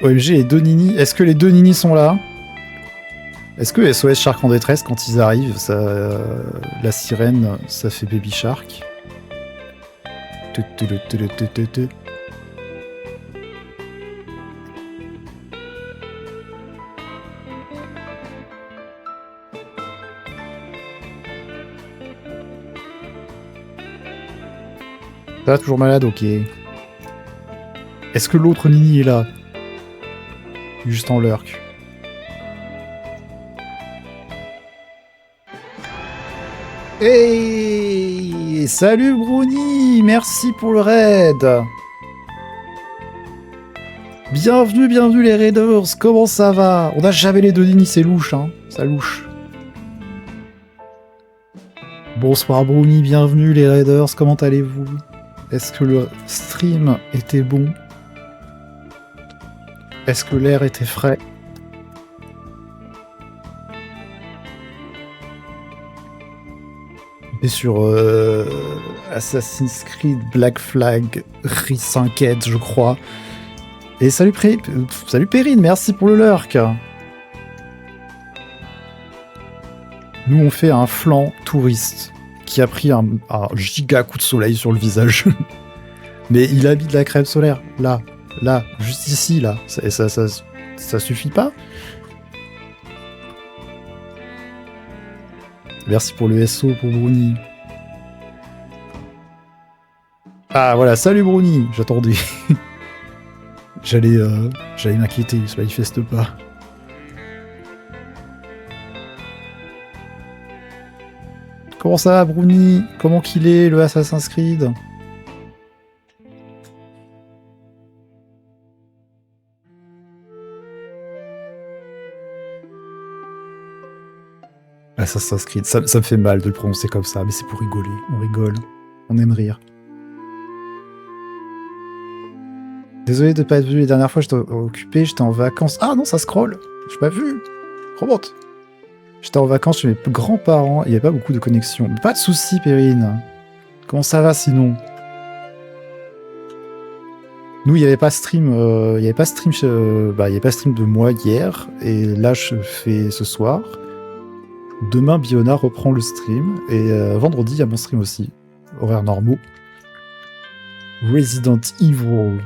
OMG, les deux Nini, est-ce que les deux Nini sont là? Est-ce que SOS Shark en détresse, quand ils arrivent, ça, la sirène, ça fait Baby Shark? Ça va, toujours malade, ok. Est-ce que l'autre Nini est là? Juste en lurk. Hey, salut Brownie, merci pour le raid. Bienvenue les raiders, comment ça va? On a jamais les deux Nini, c'est louche, hein, ça louche. Bonsoir Brownie, bienvenue les raiders, comment allez-vous? Est-ce que le stream était bon? Est-ce que l'air était frais? Et sur Assassin's Creed Black Flag Re-5 je crois. Et salut Perrine, merci pour le lurk. Nous on fait un flanc touriste qui a pris un giga coup de soleil sur le visage. Mais il a mis de la crème solaire, là, juste ici, là. Ça suffit pas? Merci pour le SO pour Brownie. Ah voilà, salut Brownie, j'attendais. J'allais m'inquiéter, il se manifeste pas. Comment ça va Brownie? Comment qu'il est le Assassin's Creed? Assassin's Creed, ça me fait mal de le prononcer comme ça, mais c'est pour rigoler, on rigole, on aime rire. Désolé de pas être venu les dernières fois, j'étais occupé, j'étais en vacances. Ah non, ça scroll, j'ai pas vu. Remonte. J'étais en vacances chez mes grands-parents, il n'y avait pas beaucoup de connexion. Mais pas de soucis, Perrine. Comment ça va sinon? Nous, il n'y avait pas stream, il y avait pas stream de moi hier, et là je fais ce soir. Demain, Biona reprend le stream, et vendredi, il y a mon stream aussi. Horaires normaux. Resident Evil.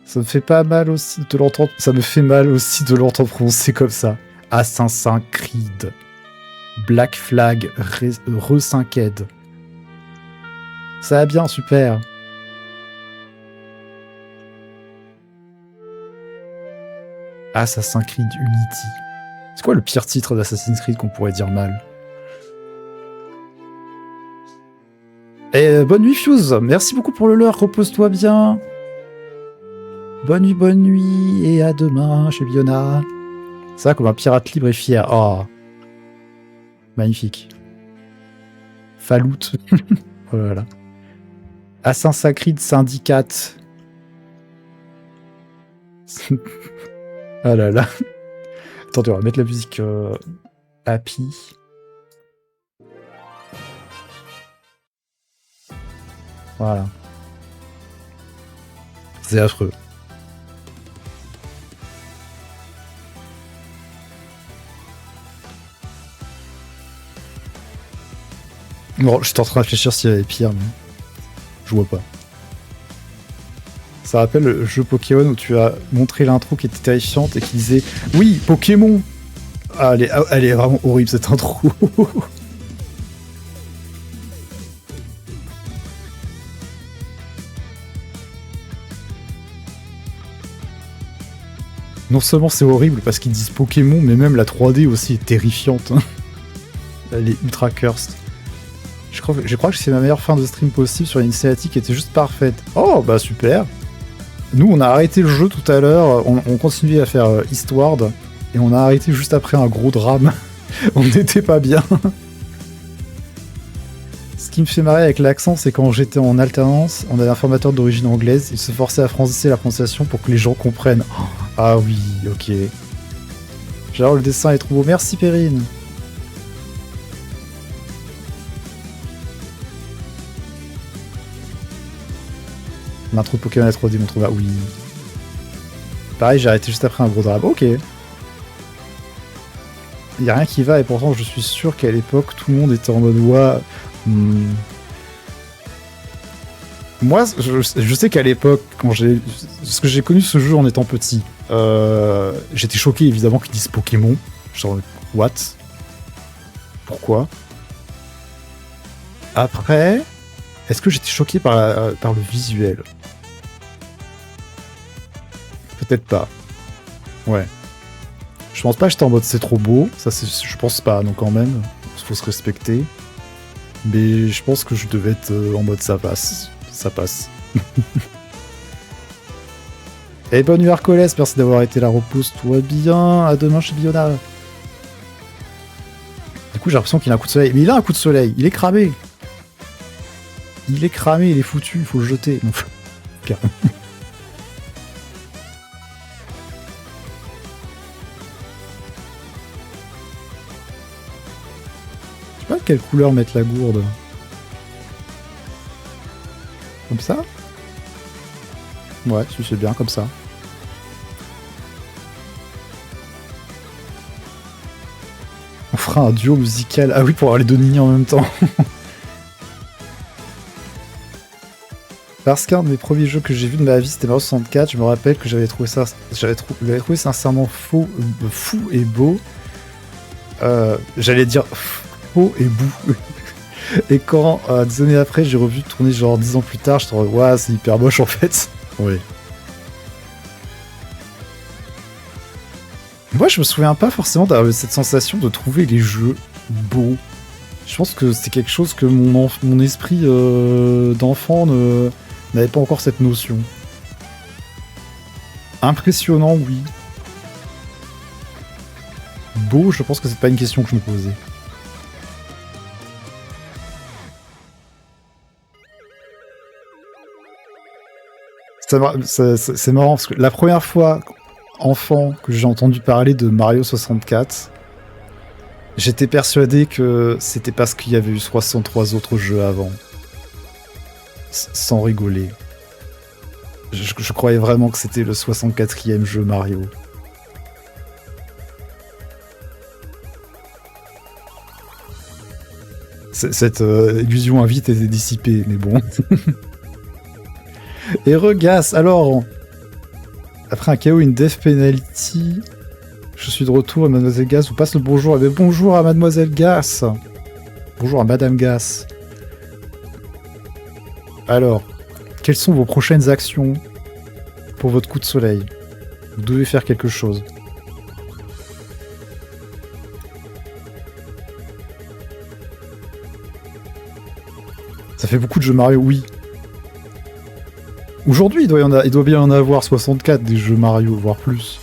Ça me fait pas mal aussi de l'entendre. Ça me fait mal aussi de l'entendre prononcer comme ça. Assassin's Creed. Black Flag. Re-5ed. Ça va bien, super. Assassin's Creed Unity. C'est quoi le pire titre d'Assassin's Creed qu'on pourrait dire mal? Et bonne nuit Fuse, merci beaucoup pour le leurre, repose-toi bien. Bonne nuit, et à demain chez Biona. Ça, comme un pirate libre et fier. Oh, magnifique. Falout. Oh là là. Assassin's Creed Syndicate. Oh là là. Attendez, on va mettre la musique happy. Voilà. C'est affreux. Bon, j'étais en train de réfléchir s'il y avait pire, mais je vois pas. Ça rappelle le jeu Pokémon où tu as montré l'intro qui était terrifiante et qui disait « Oui, Pokémon !» Ah, elle est vraiment horrible cette intro. Non seulement c'est horrible parce qu'ils disent Pokémon, mais même la 3D aussi est terrifiante. Hein. Elle est ultra cursed. Je crois que c'est ma meilleure fin de stream possible sur une cinématique qui était juste parfaite. Oh, bah super. Nous, on a arrêté le jeu tout à l'heure, on continuait à faire Eastward, et on a arrêté juste après un gros drame. On n'était pas bien. Ce qui me fait marrer avec l'accent, c'est quand j'étais en alternance, on avait un formateur d'origine anglaise, il se forçait à franciser la prononciation pour que les gens comprennent. Oh, ah oui, ok. Genre, le dessin est trop beau. Merci, Perrine. L'intro de Pokémon 3D m'ont trouvé. Ah oui. Pareil, j'ai arrêté juste après un gros drame. Ok. Il n'y a rien qui va, et pourtant, je suis sûr qu'à l'époque, tout le monde était en mode ouah. Moi, je sais qu'à l'époque, parce que j'ai connu ce jeu en étant petit, j'étais choqué évidemment qu'ils disent Pokémon. Genre, what? Pourquoi? Après, est-ce que j'étais choqué par le visuel? Peut-être pas. Ouais. Je pense pas que j'étais en mode c'est trop beau. Ça, je pense pas, donc quand même, faut se respecter. Mais je pense que je devais être en mode ça passe. Ça passe. Et bonne nuit Arcolès, merci d'avoir été là, repose toi bien, à demain chez Biona. Du coup j'ai l'impression qu'il a un coup de soleil, mais il a un coup de soleil, il est cramé. Il est cramé, il est foutu, il faut le jeter. Carrément. Je sais pas de quelle couleur mettre la gourde. Comme ça? Ouais, si c'est bien comme ça. On fera un duo musical. Ah oui, pour avoir les deux Nini en même temps. Parce qu'un de mes premiers jeux que j'ai vu de ma vie, c'était Mario 64. Je me rappelle que j'avais trouvé ça sincèrement fou et beau. J'allais dire faux et bout. Et quand, des années après, j'ai revu tourner genre 10 ans plus tard, je te dis, ouais, c'est hyper moche en fait. Oui. Moi, je me souviens pas forcément d'avoir cette sensation de trouver les jeux beaux. Je pense que c'est quelque chose que mon esprit d'enfant n'avait pas encore cette notion. Impressionnant, oui. Beau, je pense que c'est pas une question que je me posais. C'est marrant parce que la première fois, enfant, que j'ai entendu parler de Mario 64, j'étais persuadé que c'était parce qu'il y avait eu 63 autres jeux avant. Sans rigoler. Je croyais vraiment que c'était le 64e jeu Mario. Cette illusion a vite été dissipée, mais bon. Et Regas, alors, après un KO, une death penalty, je suis de retour et Mademoiselle Gas vous passe le bonjour. Eh bien, bonjour à Mademoiselle Gas. Bonjour à Madame Gas. Alors, quelles sont vos prochaines actions pour votre coup de soleil? Vous devez faire quelque chose. Ça fait beaucoup de jeux Mario, oui. Aujourd'hui, il doit bien en avoir 64 des jeux Mario, voire plus.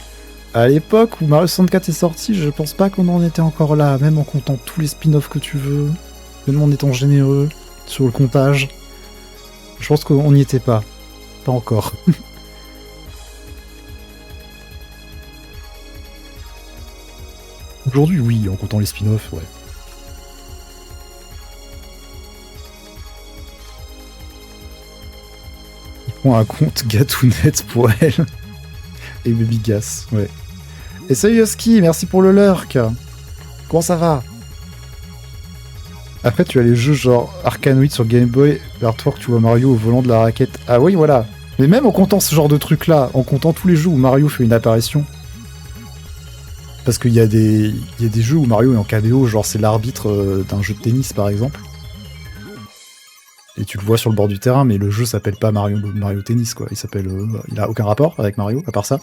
À l'époque où Mario 64 est sorti, je pense pas qu'on en était encore là, même en comptant tous les spin-offs que tu veux, même en étant généreux sur le comptage. Je pense qu'on n'y était pas. Pas encore. Aujourd'hui, oui, en comptant les spin-offs, ouais. Ils font un compte Gatounette pour elle. Et Baby Gas, ouais. Et salut Husky, merci pour le lurk. Comment ça va? Après, tu as les jeux genre Arkanoid sur Game Boy, l'artwork, tu vois Mario au volant de la raquette. Ah oui, voilà. Mais même en comptant ce genre de truc-là, en comptant tous les jeux où Mario fait une apparition, parce qu'il y a des jeux où Mario est en KDO, genre c'est l'arbitre d'un jeu de tennis par exemple, et tu le vois sur le bord du terrain, mais le jeu s'appelle pas Mario Tennis, quoi. Il s'appelle, il a aucun rapport avec Mario, à part ça.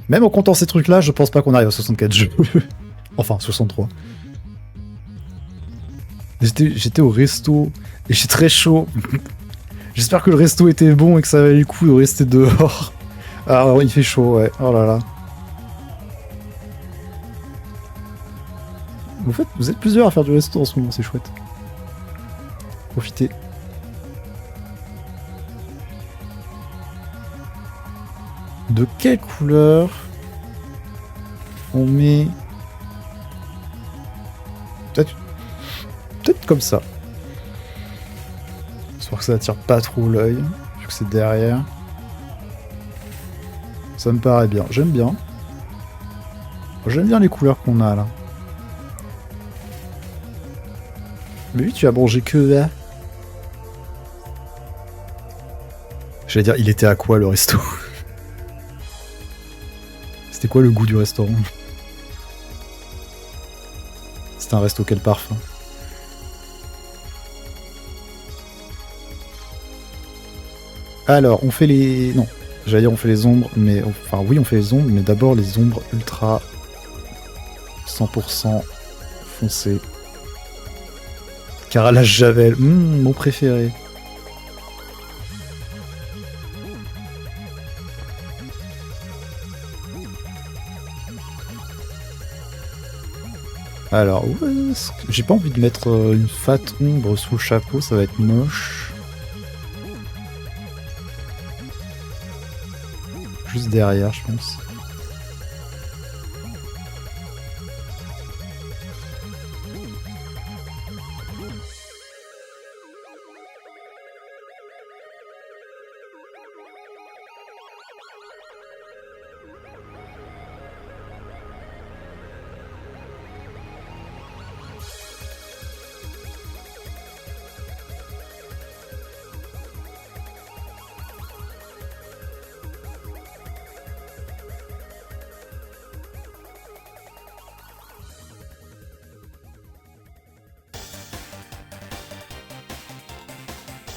Même en comptant ces trucs-là, je pense pas qu'on arrive à 64 jeux. Enfin, 63. J'étais au resto et j'ai très chaud. J'espère que le resto était bon et que ça valait le coup de rester dehors. Alors, il fait chaud, ouais. Oh là là. En fait, vous êtes plusieurs à faire du resto en ce moment, c'est chouette. Profitez. De quelle couleur on met... Peut-être comme ça. J'espère que ça attire pas trop l'œil, vu que c'est derrière. Ça me paraît bien. J'aime bien. J'aime bien les couleurs qu'on a là. Mais oui, tu as mangé que là. J'allais dire, il était à quoi le resto? C'était quoi le goût du restaurant? C'était un resto quel parfum? Alors, on fait les... Non, j'allais dire on fait les ombres, mais... Enfin, oui, on fait les ombres, mais d'abord les ombres ultra 100% foncées. Carrelage Javel, mon préféré. Alors, ouais, j'ai pas envie de mettre une fat ombre sous le chapeau, ça va être moche. Juste derrière, je pense.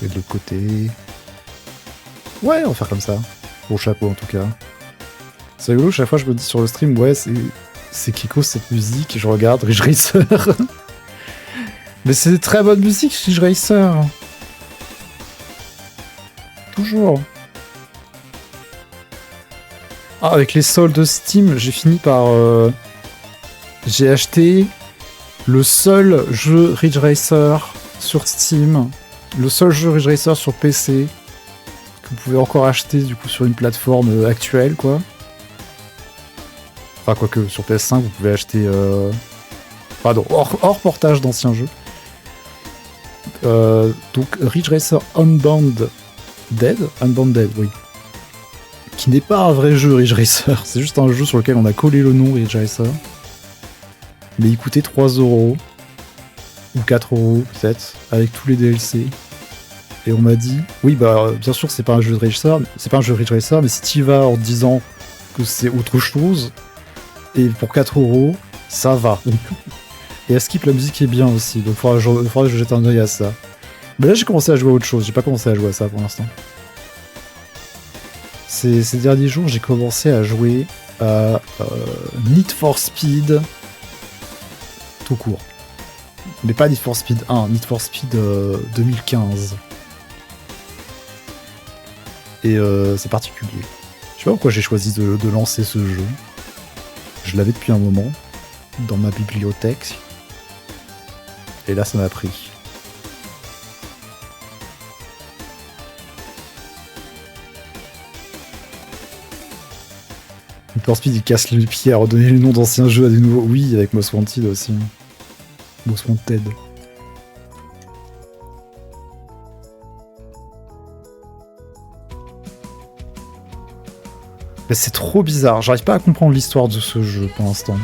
Et de l'autre côté... Ouais, on va faire comme ça. Pour le chapeau, en tout cas. C'est rigolo, chaque fois je me dis sur le stream, ouais, c'est Kiko cette musique, je regarde Ridge Racer. Mais c'est très bonne musique, Ridge Racer. Toujours. Ah, avec les soldes Steam, j'ai fini par... J'ai acheté le seul jeu Ridge Racer sur Steam. Le seul jeu Ridge Racer sur PC que vous pouvez encore acheter du coup sur une plateforme actuelle, quoi. Enfin, quoique sur PS5, vous pouvez acheter... Pardon, hors portage d'anciens jeux. Donc, Ridge Racer Unbound Dead, oui. Qui n'est pas un vrai jeu Ridge Racer, c'est juste un jeu sur lequel on a collé le nom Ridge Racer. Mais il coûtait 3€, ou 4€ peut-être, avec tous les DLC. Et on m'a dit, oui bah bien sûr c'est pas un jeu de Ridge Racer, mais si tu y vas en te disant que c'est autre chose, et pour 4€, ça va. Et à Skip, la musique est bien aussi, donc faudra que je jette un oeil à ça. Mais là j'ai commencé à jouer à autre chose, j'ai pas commencé à jouer à ça pour l'instant. Ces derniers jours j'ai commencé à jouer à Need for Speed tout court. Mais pas Need for Speed 1, Need for Speed 2015. Et c'est particulier. Je sais pas pourquoi j'ai choisi de lancer ce jeu. Je l'avais depuis un moment, dans ma bibliothèque. Et là ça m'a pris. Need Speed, il casse les pieds à redonner le nom d'anciens jeux à des nouveaux. Oui, avec Most Wanted aussi. Most Wanted. Mais c'est trop bizarre. J'arrive pas à comprendre l'histoire de ce jeu pour l'instant.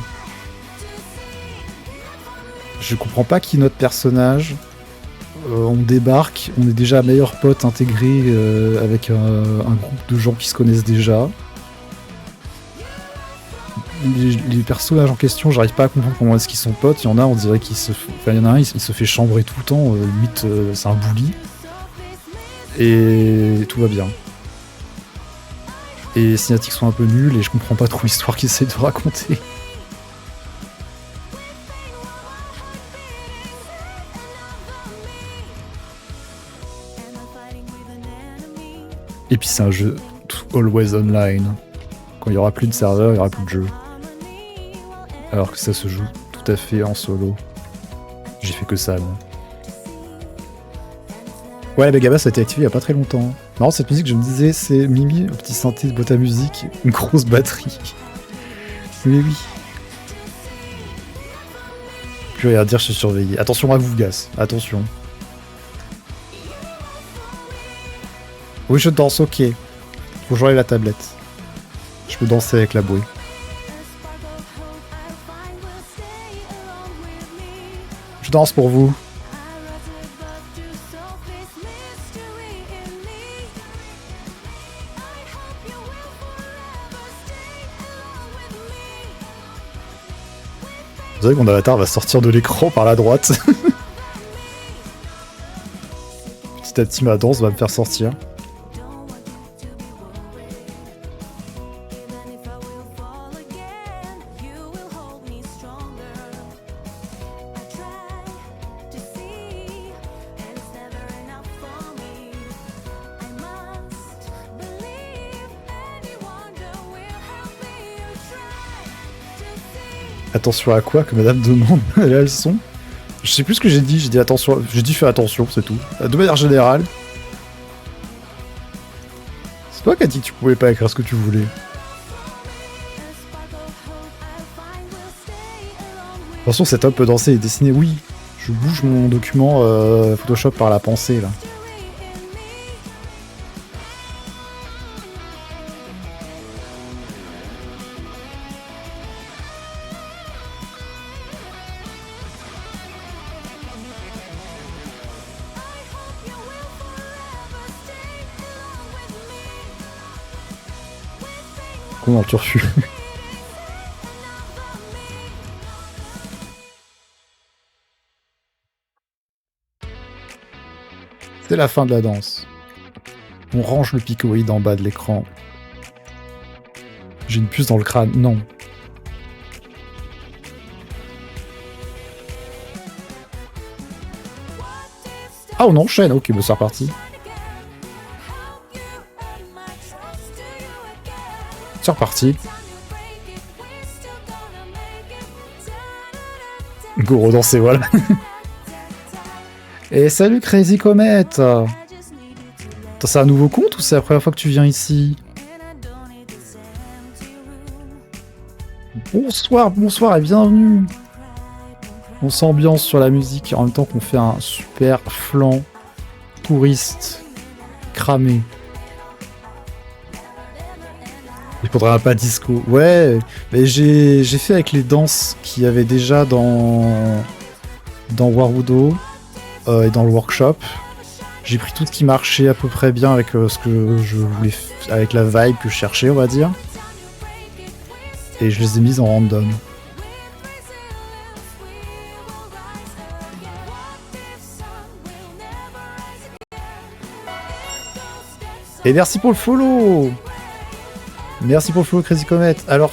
Je comprends pas qui est notre personnage. On débarque, on est déjà meilleurs potes intégrés avec un groupe de gens qui se connaissent déjà. Les personnages en question, j'arrive pas à comprendre comment est-ce qu'ils sont potes. Il y en a, on dirait qu'il se... Enfin, il y en a un, il se fait chambrer tout le temps. Limite, c'est un bully. Et tout va bien. Et les cinématiques sont un peu nulles et je comprends pas trop l'histoire qu'ils essaient de raconter. Et puis c'est un jeu always online. Quand il y aura plus de serveurs, il y aura plus de jeu. Alors que ça se joue tout à fait en solo. J'ai fait que ça, moi. Ouais, la Begaba, ça a été activé il y a pas très longtemps. Marrant, cette musique, je me disais, c'est Mimi, le petit synthé de boîte à musique, une grosse batterie. Mais oui. Plus rien à dire, je suis surveillé. Attention à vous, Gas. Attention. Oui, je danse, ok. Faut jouer la tablette. Je peux danser avec la bouée. Je danse pour vous. Vous savez que mon avatar va sortir de l'écran par la droite. Petit à petit, ma danse va me faire sortir. Attention à quoi que madame demande? Elle a le son. Je sais plus ce que j'ai dit attention, j'ai dit fais attention, c'est tout. De manière générale. C'est toi qui as dit que tu pouvais pas écrire ce que tu voulais. Attention, cet homme peut danser et dessiner, oui. Je bouge mon document Photoshop par la pensée là. Comment tu refus? C'est la fin de la danse. On range le picoïde en bas de l'écran. J'ai une puce dans le crâne, non. Ah, on enchaîne, ok, bah c'est reparti. C'est reparti. Go, redanser, voilà. Et salut Crazy Comet. C'est un nouveau compte ou c'est la première fois que tu viens ici? Bonsoir, bonsoir et bienvenue. On s'ambiance sur la musique en même temps qu'on fait un super flanc touriste cramé. Il faudra un pas disco. Ouais, mais j'ai fait avec les danses qu'il y avait déjà dans Warudo et dans le workshop. J'ai pris tout ce qui marchait à peu près bien avec ce que je voulais, avec la vibe que je cherchais, on va dire. Et je les ai mises en random. Et merci pour le follow. Merci pour le follow Crazy Comet. Alors,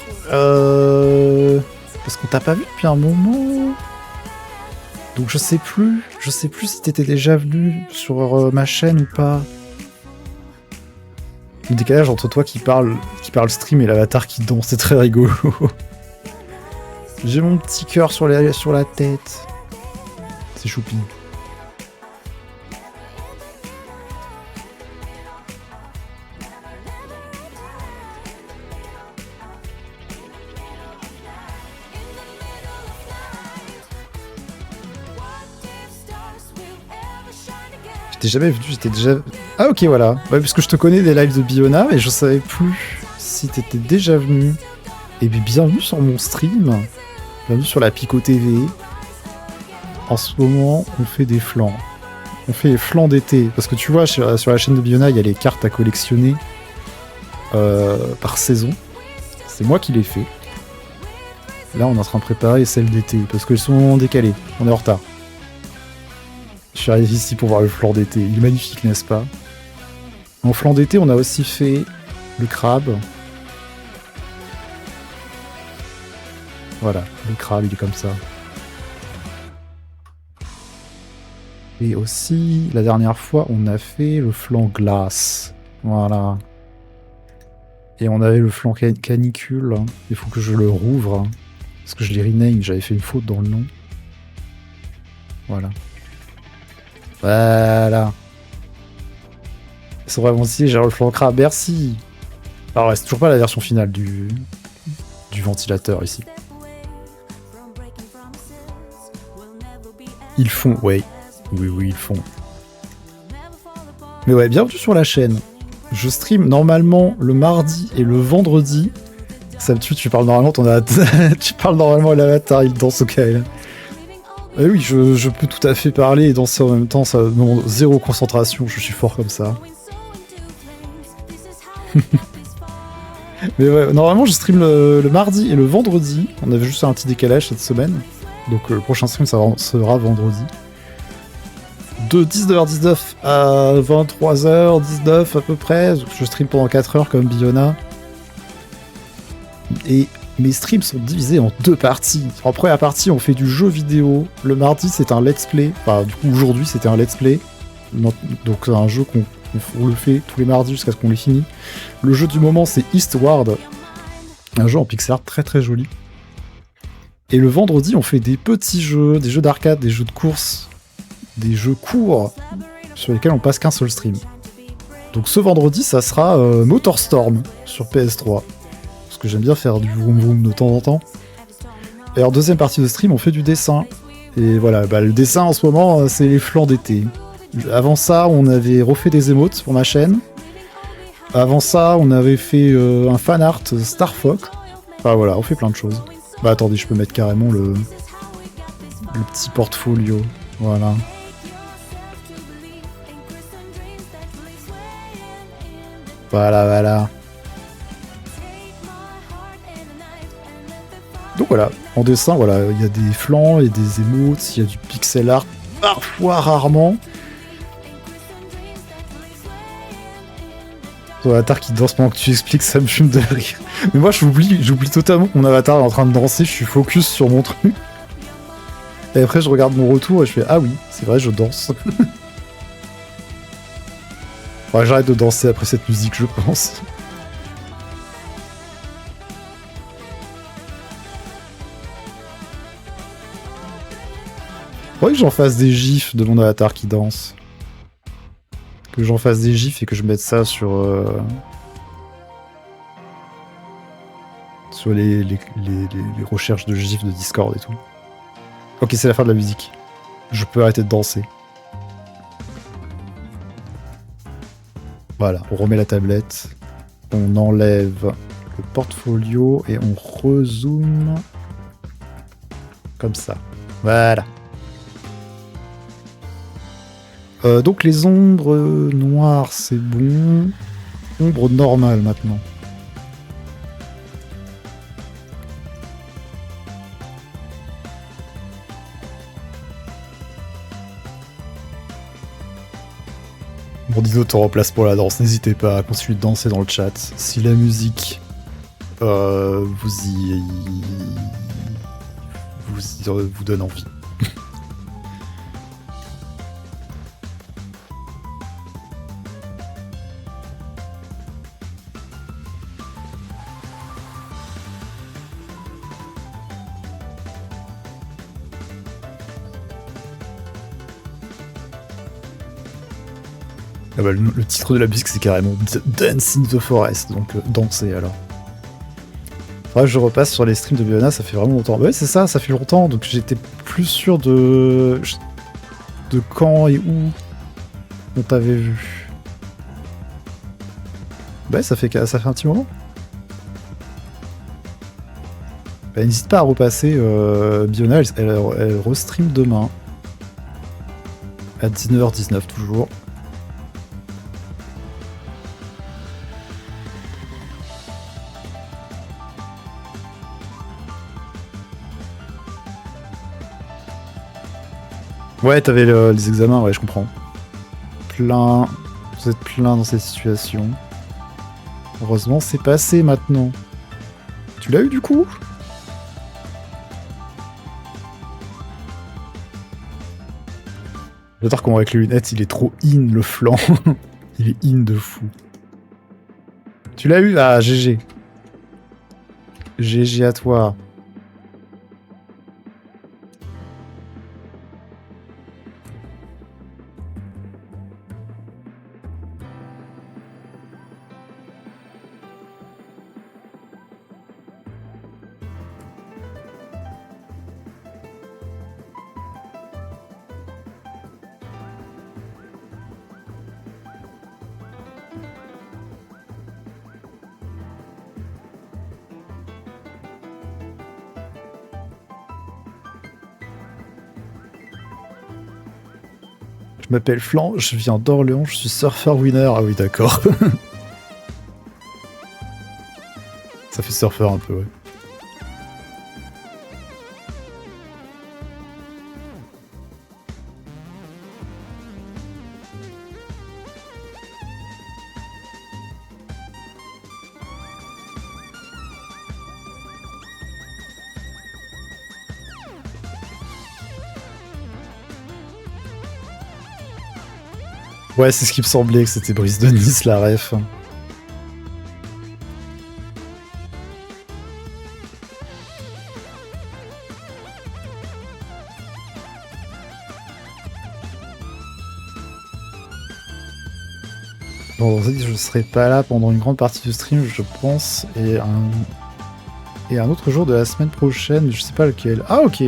parce qu'on t'a pas vu depuis un moment. Donc je sais plus si t'étais déjà venu sur ma chaîne ou pas. Le décalage entre toi qui parle stream et l'avatar qui danse, c'est très rigolo. J'ai mon petit cœur sur la tête. C'est choupi. t'ai jamais vu, j'étais déjà... Ah ok, voilà. Ouais, parce que je te connais des lives de Biona, mais je savais plus si t'étais déjà venu. Et puis bienvenue sur mon stream. Bienvenue sur la Pico TV. En ce moment, on fait des flancs. On fait les flancs d'été. Parce que tu vois, sur la chaîne de Biona, il y a les cartes à collectionner par saison. C'est moi qui les fais. Là, on est en train de préparer celles d'été. Parce qu'elles sont décalées. On est en retard. Je suis arrivé ici pour voir le flanc d'été. Il est magnifique, n'est-ce pas? En flanc d'été, on a aussi fait le crabe. Voilà, le crabe, il est comme ça. Et aussi, la dernière fois, on a fait le flanc glace. Voilà. Et on avait le flanc canicule. Il faut que je le rouvre. Parce que je l'ai rename, j'avais fait une faute dans le nom. Voilà. Voilà. Ils sont vraiment stylés, j'ai le flanc crabe, merci. Alors ouais, c'est toujours pas la version finale du ventilateur ici. Ils font, ouais. Oui, ils font. Mais ouais, bienvenue sur la chaîne. Je stream normalement le mardi et le vendredi. Ça me tue, tu parles normalement tu parles normalement à l'avatar, il danse au KL. Eh oui, je peux tout à fait parler et danser en même temps, ça demande zéro concentration, je suis fort comme ça. Mais ouais, normalement je stream le mardi et le vendredi. On avait juste un petit décalage cette semaine. Donc le prochain stream ça sera vendredi. De 19h19 à 23h19 à peu près. Je stream pendant 4 heures comme Biona. Et mes streams sont divisés en 2 parties. En première partie, on fait du jeu vidéo. Le mardi, c'est un let's play. Enfin, du coup, aujourd'hui, c'était un let's play. Donc, c'est un jeu qu'on le fait tous les mardis jusqu'à ce qu'on l'ait fini. Le jeu du moment, c'est Eastward. Un jeu en pixel art très très joli. Et le vendredi, on fait des petits jeux, des jeux d'arcade, des jeux de course, des jeux courts, sur lesquels on passe qu'un seul stream. Donc ce vendredi, ça sera Motorstorm sur PS3. Parce que j'aime bien faire du vroom vroom de temps en temps. Et en deuxième partie de stream, on fait du dessin. Et voilà, le dessin en ce moment, c'est les flancs d'été. Avant ça, on avait refait des émotes pour ma chaîne. Avant ça, on avait fait un fan art Star Fox. Enfin voilà, on fait plein de choses. Bah attendez, je peux mettre carrément le petit portfolio. Voilà. Voilà. Donc voilà, en dessin, voilà, il y a des flancs, il y a des émotes, il y a du pixel art, parfois, rarement. Ton avatar qui danse pendant que tu expliques, ça me fume de rire. Mais moi, j'oublie totalement que mon avatar est en train de danser, je suis focus sur mon truc. Et après, je regarde mon retour et je fais « Ah oui, c'est vrai, je danse. » Faudrait que j'arrête de danser après cette musique, je pense. Faudrait que j'en fasse des gifs de mon avatar qui danse. Que j'en fasse des gifs et que je mette ça sur les recherches de gifs de Discord et tout. Ok, c'est la fin de la musique. Je peux arrêter de danser. Voilà, on remet la tablette. On enlève le portfolio et on rezoome. Comme ça. Voilà. Donc les ombres noires, c'est bon. Ombre normale maintenant. Bon, Dino te remplace pour la danse. N'hésitez pas à continuer de danser dans le chat. Si la musique vous donne envie. Ah bah, le titre de la musique c'est carrément Dance in the Forest, donc danser alors. Faudrait que je repasse sur les streams de Biona, ça fait vraiment longtemps. Bah ouais c'est ça fait longtemps, donc j'étais plus sûr de quand et où On t'avait vu. Bah ça fait un petit moment. Bah, n'hésite pas à repasser Biona, elle restream demain. À 19h19 toujours. Ouais, t'avais les examens, ouais, je comprends. Plein. Vous êtes plein dans cette situation. Heureusement, c'est passé maintenant. Tu l'as eu du coup? J'adore comment avec les lunettes, il est trop in le flanc. Il est in de fou. Tu l'as eu? Ah, GG. GG à toi. Je m'appelle Flan, je viens d'Orléans, je suis surfeur winner. Ah oui, d'accord. Ça fait surfeur un peu, ouais. Ouais, c'est ce qui me semblait que c'était Brice de Nice, la ref. Bon, je serai pas là pendant une grande partie du stream, je pense, et un autre jour de la semaine prochaine, je sais pas lequel. Ah, ok.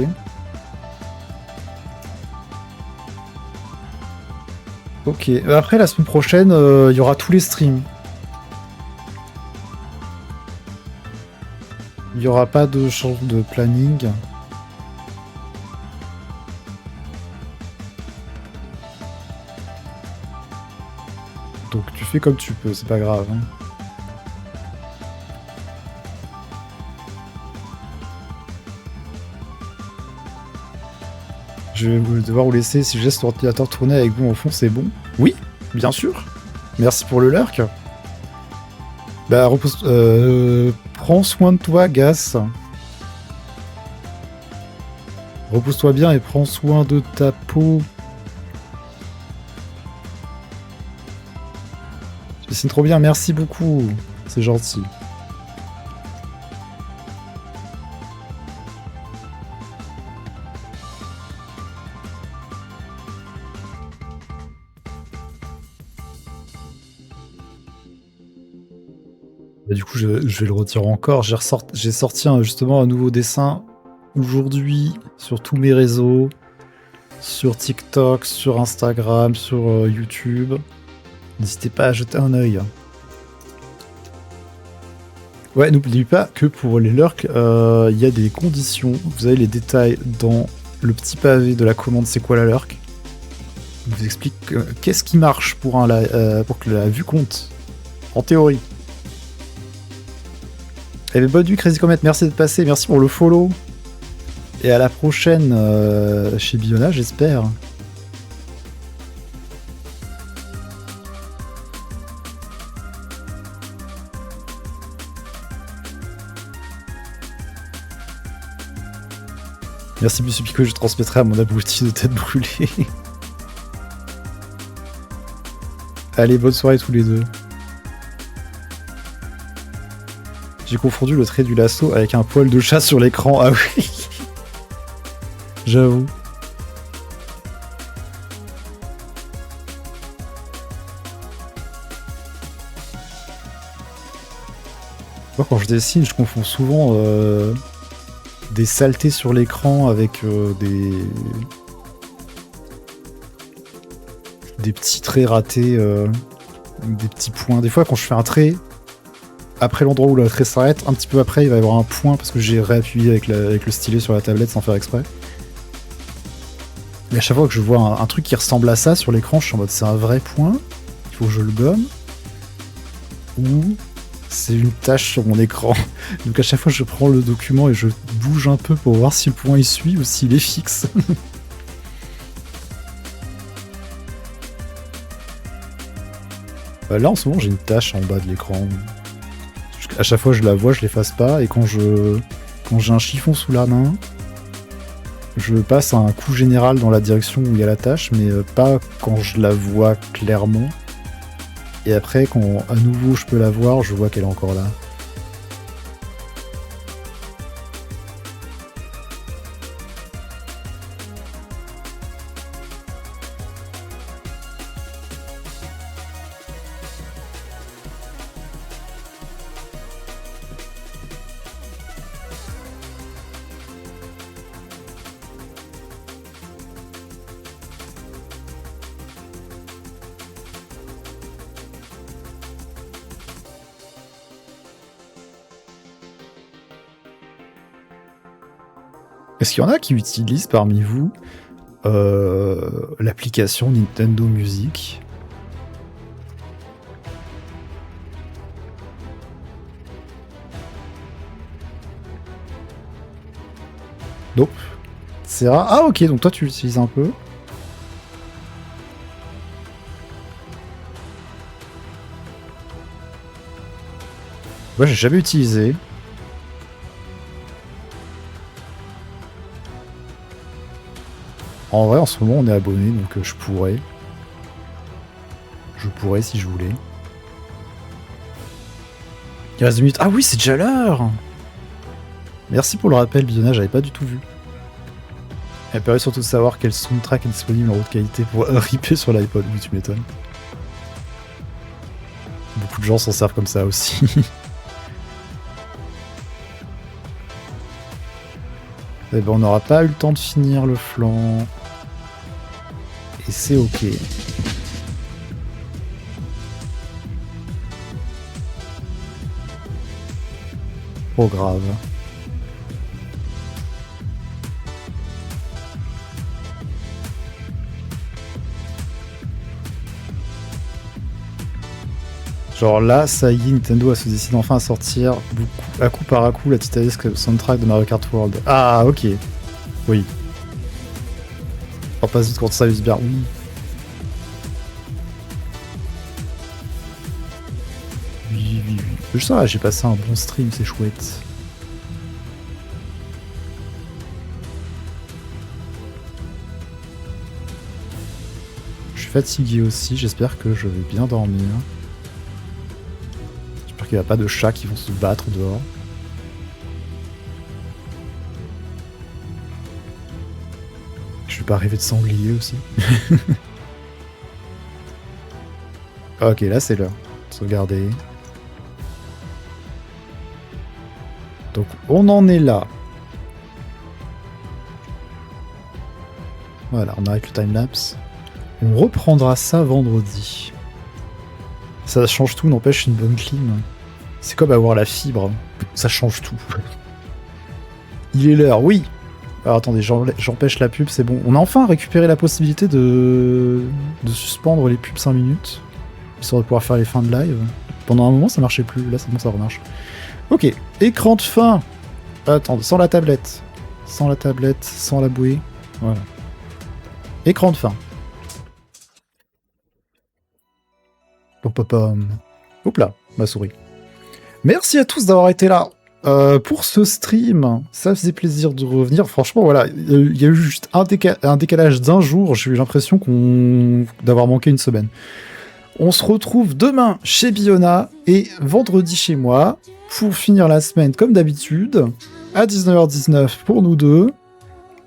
Ok, après la semaine prochaine, il y aura tous les streams. Il n'y aura pas de changement de planning. Donc tu fais comme tu peux, c'est pas grave. Hein. Je vais devoir vous laisser. Si je laisse l'ordinateur tourner avec vous en fond, c'est bon? Oui, bien sûr. Merci pour le lurk. Bah, repose... prends soin de toi, Gas. Repose-toi bien et prends soin de ta peau. Je dessine trop bien, merci beaucoup. C'est gentil. Bah, du coup, je vais le retirer encore. J'ai sorti justement un nouveau dessin aujourd'hui sur tous mes réseaux, sur TikTok, sur Instagram, sur YouTube. N'hésitez pas à jeter un œil. Ouais, n'oubliez pas que pour les lurks, il y a des conditions. Vous avez les détails dans le petit pavé de la commande C'est quoi la lurk. Il vous explique qu'est-ce qui marche pour que la vue compte, en théorie. Eh bien, bonne nuit Crazy Comet, merci d'être passé, merci pour le follow. Et à la prochaine chez Biona, j'espère. Merci Monsieur Pico, je transmettrai à mon abruti de tête brûlée. Allez, bonne soirée tous les deux. J'ai confondu le trait du lasso avec un poil de chat sur l'écran. Ah oui. J'avoue. Moi, quand je dessine, je confonds souvent des saletés sur l'écran avec des petits traits ratés, des petits points. Des fois, quand je fais un trait, après l'endroit où le trait s'arrête, un petit peu après, il va y avoir un point parce que j'ai réappuyé avec le stylet sur la tablette sans faire exprès. Mais à chaque fois que je vois un truc qui ressemble à ça sur l'écran, je suis en mode c'est un vrai point, il faut que je le gomme. Ou c'est une tache sur mon écran. Donc à chaque fois je prends le document et je bouge un peu pour voir si le point il suit ou s'il est fixe. Là en ce moment j'ai une tache en bas de l'écran. À chaque fois je la vois, je l'efface pas, et quand j'ai un chiffon sous la main, je passe un coup général dans la direction où il y a la tache, mais pas quand je la vois clairement. Et après, quand à nouveau je peux la voir, je vois qu'elle est encore là. Est-ce qu'il y en a qui utilisent parmi vous l'application Nintendo Music? Nope. C'est rare. Ah ok, donc toi tu l'utilises un peu. Ouais, j'ai jamais utilisé. En vrai, en ce moment, on est abonné, donc je pourrais. Je pourrais si je voulais. Il reste 2 minutes. Ah oui, c'est déjà l'heure! Merci pour le rappel, Biona, j'avais pas du tout vu. Elle permet surtout de savoir quel soundtrack est disponible en haute qualité pour ripper sur l'iPod. Oui, tu m'étonnes. Beaucoup de gens s'en servent comme ça aussi. Eh ben, on n'aura pas eu le temps de finir le flanc. Et c'est ok. Trop grave. Genre là, ça y est, Nintendo se décide enfin à sortir à coup par coup la titanesque soundtrack de Mario Kart World. Ah, ok. Oui. On passe vite quand ça s'amuse bien. Oui. Oui, oui, oui. Je sais, j'ai passé un bon stream, c'est chouette. Je suis fatigué aussi, j'espère que je vais bien dormir. J'espère qu'il n'y a pas de chats qui vont se battre dehors. Je vais pas rêver de sanglier aussi. Ok, là c'est l'heure. Sauvegarder. Donc on en est là. Voilà, on arrête le timelapse. On reprendra ça vendredi. Ça change tout, n'empêche une bonne clim. C'est comme avoir la fibre. Ça change tout. Il est l'heure, oui. Alors attendez, j'empêche la pub, c'est bon. On a enfin récupéré la possibilité de suspendre les pubs 5 minutes. Histoire de pouvoir faire les fins de live. Pendant un moment, ça marchait plus. Là, c'est bon, ça remarche. Ok, écran de fin. Attends, sans la tablette. Sans la tablette, sans la bouée. Voilà. Écran de fin. Hop là, ma souris. Merci à tous d'avoir été là pour ce stream. Ça faisait plaisir de revenir. Franchement, voilà, il y a eu juste un décalage d'un jour. J'ai eu l'impression d'avoir manqué une semaine. On se retrouve demain chez Biona et vendredi chez moi pour finir la semaine comme d'habitude à 19h19 pour nous deux.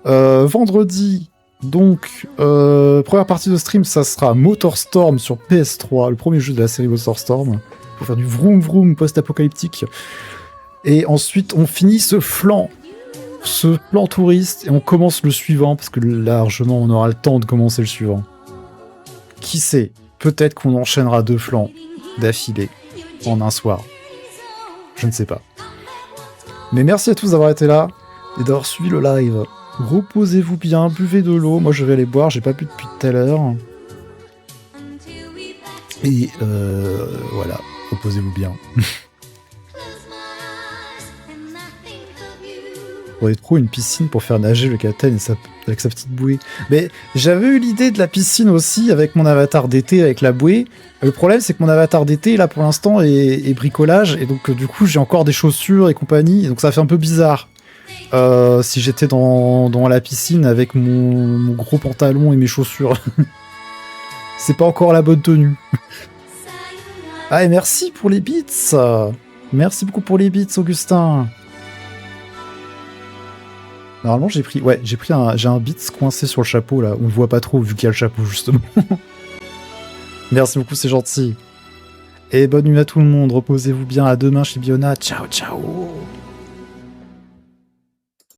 Vendredi, donc, première partie de stream, ça sera Motorstorm sur PS3, le premier jeu de la série Motorstorm, pour faire du vroom vroom post-apocalyptique. Et ensuite, on finit ce flanc touriste, et on commence le suivant, parce que largement, on aura le temps de commencer le suivant. Qui sait? Peut-être qu'on enchaînera 2 flancs d'affilée en un soir. Je ne sais pas. Mais merci à tous d'avoir été là et d'avoir suivi le live. Reposez-vous bien, buvez de l'eau. Moi, je vais aller boire, j'ai pas bu depuis tout à l'heure. Et voilà, reposez-vous bien. On aurait trop une piscine pour faire nager le capitaine avec sa petite bouée. Mais j'avais eu l'idée de la piscine aussi avec mon avatar d'été avec la bouée. Le problème, c'est que mon avatar d'été, là, pour l'instant, est bricolage. Et donc, du coup, j'ai encore des chaussures et compagnie. Et donc, ça fait un peu bizarre. Si j'étais dans la piscine avec mon gros pantalon et mes chaussures. C'est pas encore la bonne tenue. Ah, et merci pour les bits. Merci beaucoup pour les bits, Augustin. Normalement, j'ai un bits coincé sur le chapeau, là. On le voit pas trop, vu qu'il y a le chapeau, justement. Merci beaucoup, c'est gentil. Et bonne nuit à tout le monde. Reposez-vous bien. À demain chez Biona. Ciao, ciao.